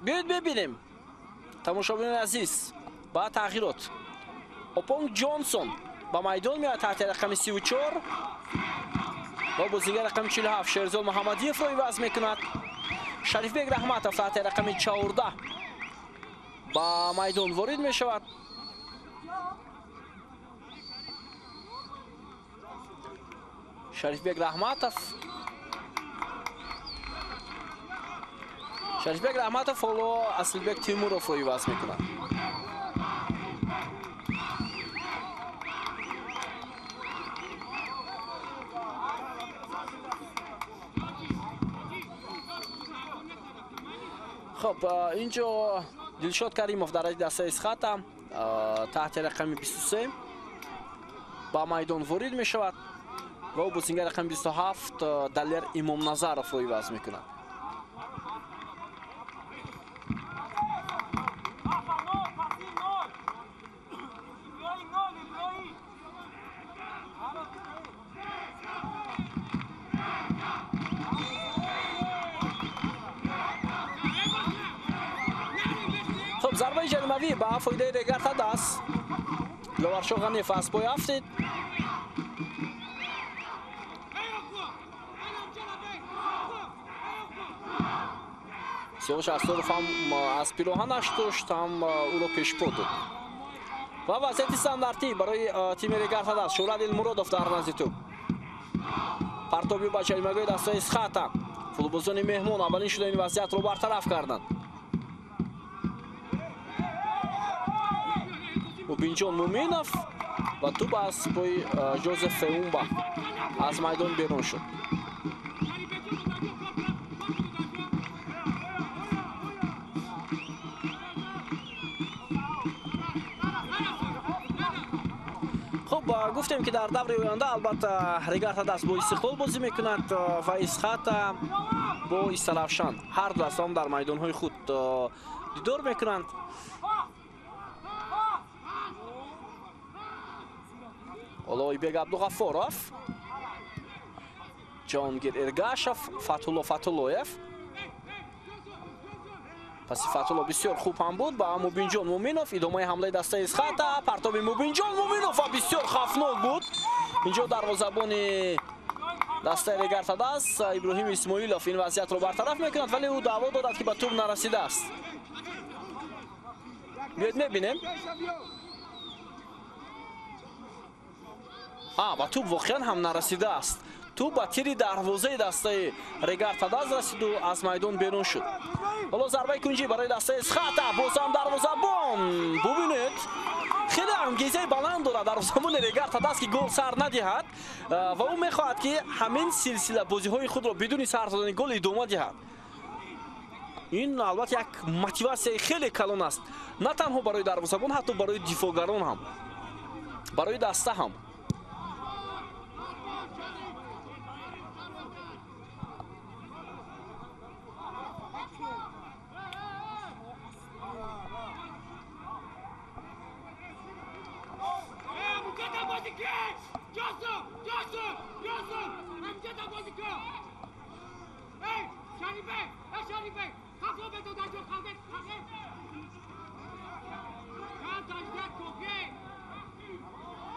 بیایید ببینیم تماشاگران عزیز با تغییرات. اوپونگ جانسون با میدان میاد تحت رقم 34 و بازیگر رقم 47 شیرزاد محمدیف رو عوض میکند. شریفبek رحمتov تحت رقم 14 با میدان وارد میشود. شریفبek رحمتov حالا اصلبek تیمورov رو عوض میکند. خب اینجا دلشاد کریموف در دسته اسخاتا تحت رقم 23 با میدان وارد می شود و بازیگر رقم 27 دلیر امام نظرov رو عوض می کند. ضربه جریمه‌ای با فایده ریگارتاداس. لوارشو غنیف از پای افتید. سیاوش اسدالov هم از پیراهنش داشت هم او را پیش پا داد و وضعیت استانداردی برای تیم ریگارتاداس. شوراد المرادوف در نزد توپ. партоби ба ҷаримагоҳи дастаи Схата. Футболбозони меҳмон аввалин шуда ин вазъиятро бартараф карданд. Мубинҷон Муминов ва туб аз пои Ҷозеф Феумба аз майдон берун шуд. гуфтем ки дар даври оянда албатта Регарта даст бо Истиқлол бозӣ мекунад ва Исхата бо Истаравшан ҳар ду даст дар майдонҳои худ дидор мекунанд. ҳоло Ойбек Абдуғаффоров, Ҷаҳонгир Эргашев, Фатҳулло Фатҳуллоев. паси Фатҳулло бисёр хуб ҳам буд ба Мубинҷон Муминов. идомаи ҳамлаи дастаи Исхата, партоби Мубинҷон Муминов ва бисёр хавфнок буд. инҷо дарвозабони дастаи Регарта даст Иброҳим Исмоилов ин вазъиятро бартараф мекунад, вале ӯ даъво додад ки ба тӯб нарасидааст. биёед мебинем. ба тӯб воқеан ҳам нарасидааст. тӯб ба тири дарвозаи дастаи Регарта даст расиду аз майдон берун шуд. ҳоло зарбаи кунҷӣ барои дастаи Схата, бозам дарвозабон. бубинед, хеле ангезаи баланд дорад дарвозабони Регарта даст ки гол сар надиҳад ва ӯ мехоҳад ки ҳамин силсила бозиҳои худро бидуни сар додани гол идома диҳад. ин албатта як мотивасияи хеле калон аст, на танҳо барои дарвозабон, ҳатто барои дифоъгарон ҳам, барои даста ҳам.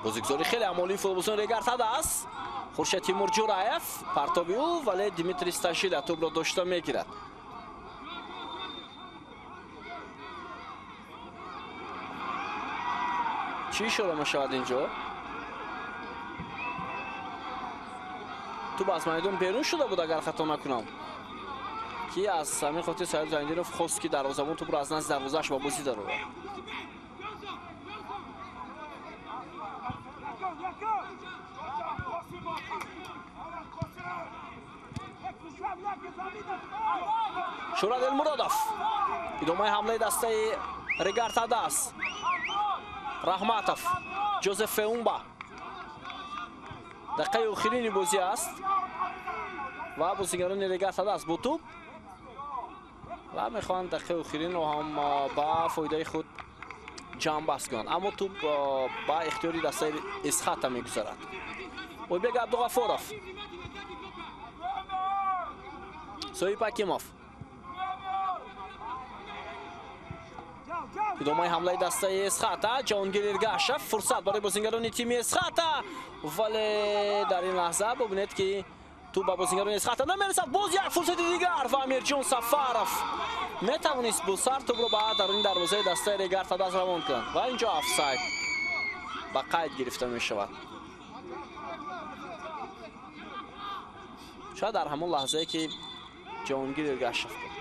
бозигузори хеле амолии футболбозони Регарта даст. Хуршед Тимур Ҷураев, партоби ӯ, вале Димитрий Сташида тӯбро дошта мегирад. чӣ ишора мешавад инҷо? тӯб аз майдон берун шуда буд агар хато накунам, ки аз ҳамин хотир Саид Зайнидинов хост ки дарвозабон тӯбро аз назди дарвозааш ба бозӣ дарорад. Шурад Элмуродов, идомаи ҳамлаи дастаи Регарта даст. Раҳматов, Ҷозеф Феумба. дақиқаи охирини бозӣ аст ва бозигарони Регарта даст бо тӯб ва мехоҳанд дақиқаи охиринро ҳам ба фоидаи худ ҷамъбаст кунанд, аммо тӯб ба ихтиёри дастаи Исхата мегузарад. Ойбек Абдуғаффоров, Соҳиб Акимов. идомаи ҳамлаи дастаи Исхата, Ҷаҳонгир Эргашев, фурсат барои бозигарони тими Исхата, вале дар ин лаҳза бубинед ки тӯб ба бозигарони Исхата намерасад. боз як фурсати дигар ва Амирҷон Сафаров метавонист бо сар тӯбро ба даруни дарвозаи дастаи Регарта даст равон кунад ва инҷо офсайд ба қайд гирифта мешавад. шояд дар ҳамон лаҳзае ки Ҷаҳонгир Эргашев буд.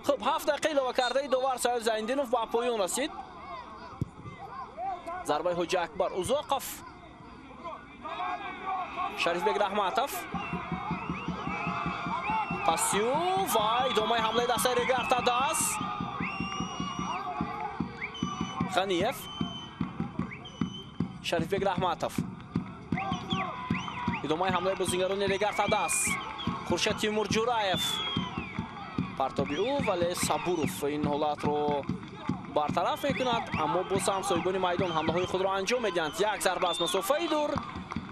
خب 7 دقیقه ilova кардаи довар Саид Зайнидинов ба поён расид. зарбаи Ҳоҷи Акбар Узоқов, Шарифбек Раҳматов, пасю ва идомаи ҳамлаи дастаи Регарта даст. Ғаниев, Шарифбек Раҳматов, идомаи ҳамлаи бозигарони Регарта даст. Хуршед Тимур Ҷураев, партоби ӯ, вале Сабуров ин ҳолатро бартараф мекунад, аммо боз ҳам соҳибони майдон ҳамлаҳои худро анҷом медиҳанд. як зарба аз масофаи дур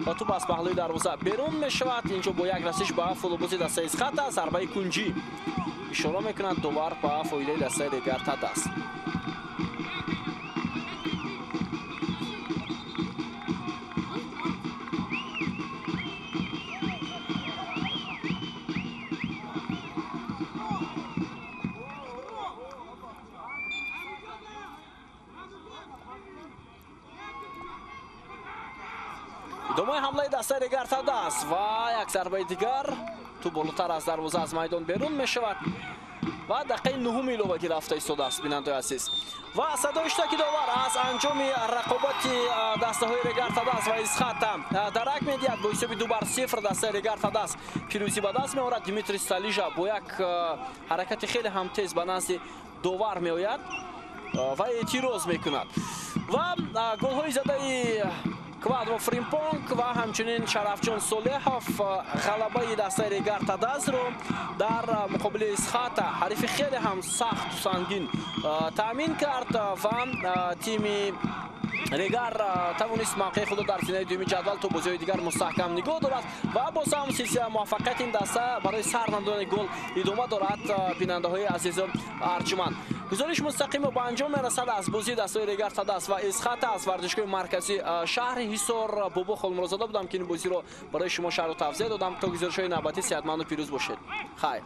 ва тӯб аз паҳлӯи дарвоза берун мешавад. инҷо бо як расиш ба футболбози дастаи Исхата зарбаи кунҷӣ ишора мекунад довар ба фоидаи дастаи Регарта даст. идомаи ҳамлаи дастаи Регартадаст ва як зарбаи дигар ту болотар аз дарвоза аз майдон берун мешавад ва дақиқаи 9 иловагӣ рафта истодааст бинандаи азиз. Ва садои иштоки довар аз анҷоми рақобати дастаҳои Регартадаст ва Исхата дарак медиҳад. Бо ҳисоби 2-0 дастаи Регартадаст пирӯзӣ ба даст меорад. Димитрий Сталижа бо як ҳаракати хеле ҳам тез ба назди довар меояд ва эътироз мекунад. Ва голҳои задаи Квадро Фримпонг ва ҳамчунин Шарафҷон Солеҳов ғалабаи дастаи Регартадастро дар муқобилаи Исхата ҳарифи хеле ҳам сахту сангин таъмин кард ва тими Регар тавонист мавқеи худро дар зинаи дуюми ҷадвал то бозиҳои дигар мустаҳкам нигоҳ дорад ва боз ҳам силсилаи муваффақияти ин даста барои сар намудани гол идома дорад. Бинандаҳои азизу арҷуманд, гузориш мустақимо ба анҷом мерасад аз бозии дастаҳои Регартадаст ва Исхата аз варзишгоҳи маркази шаҳри Ҳисор. Бобо Холмурозода будам ки ин бозиро барои шумо шарҳу тавзеҳ додам. То гузоришҳои навбатӣ сеҳатманду пирӯз бошед. Хайр.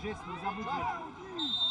Жесть, не забудь.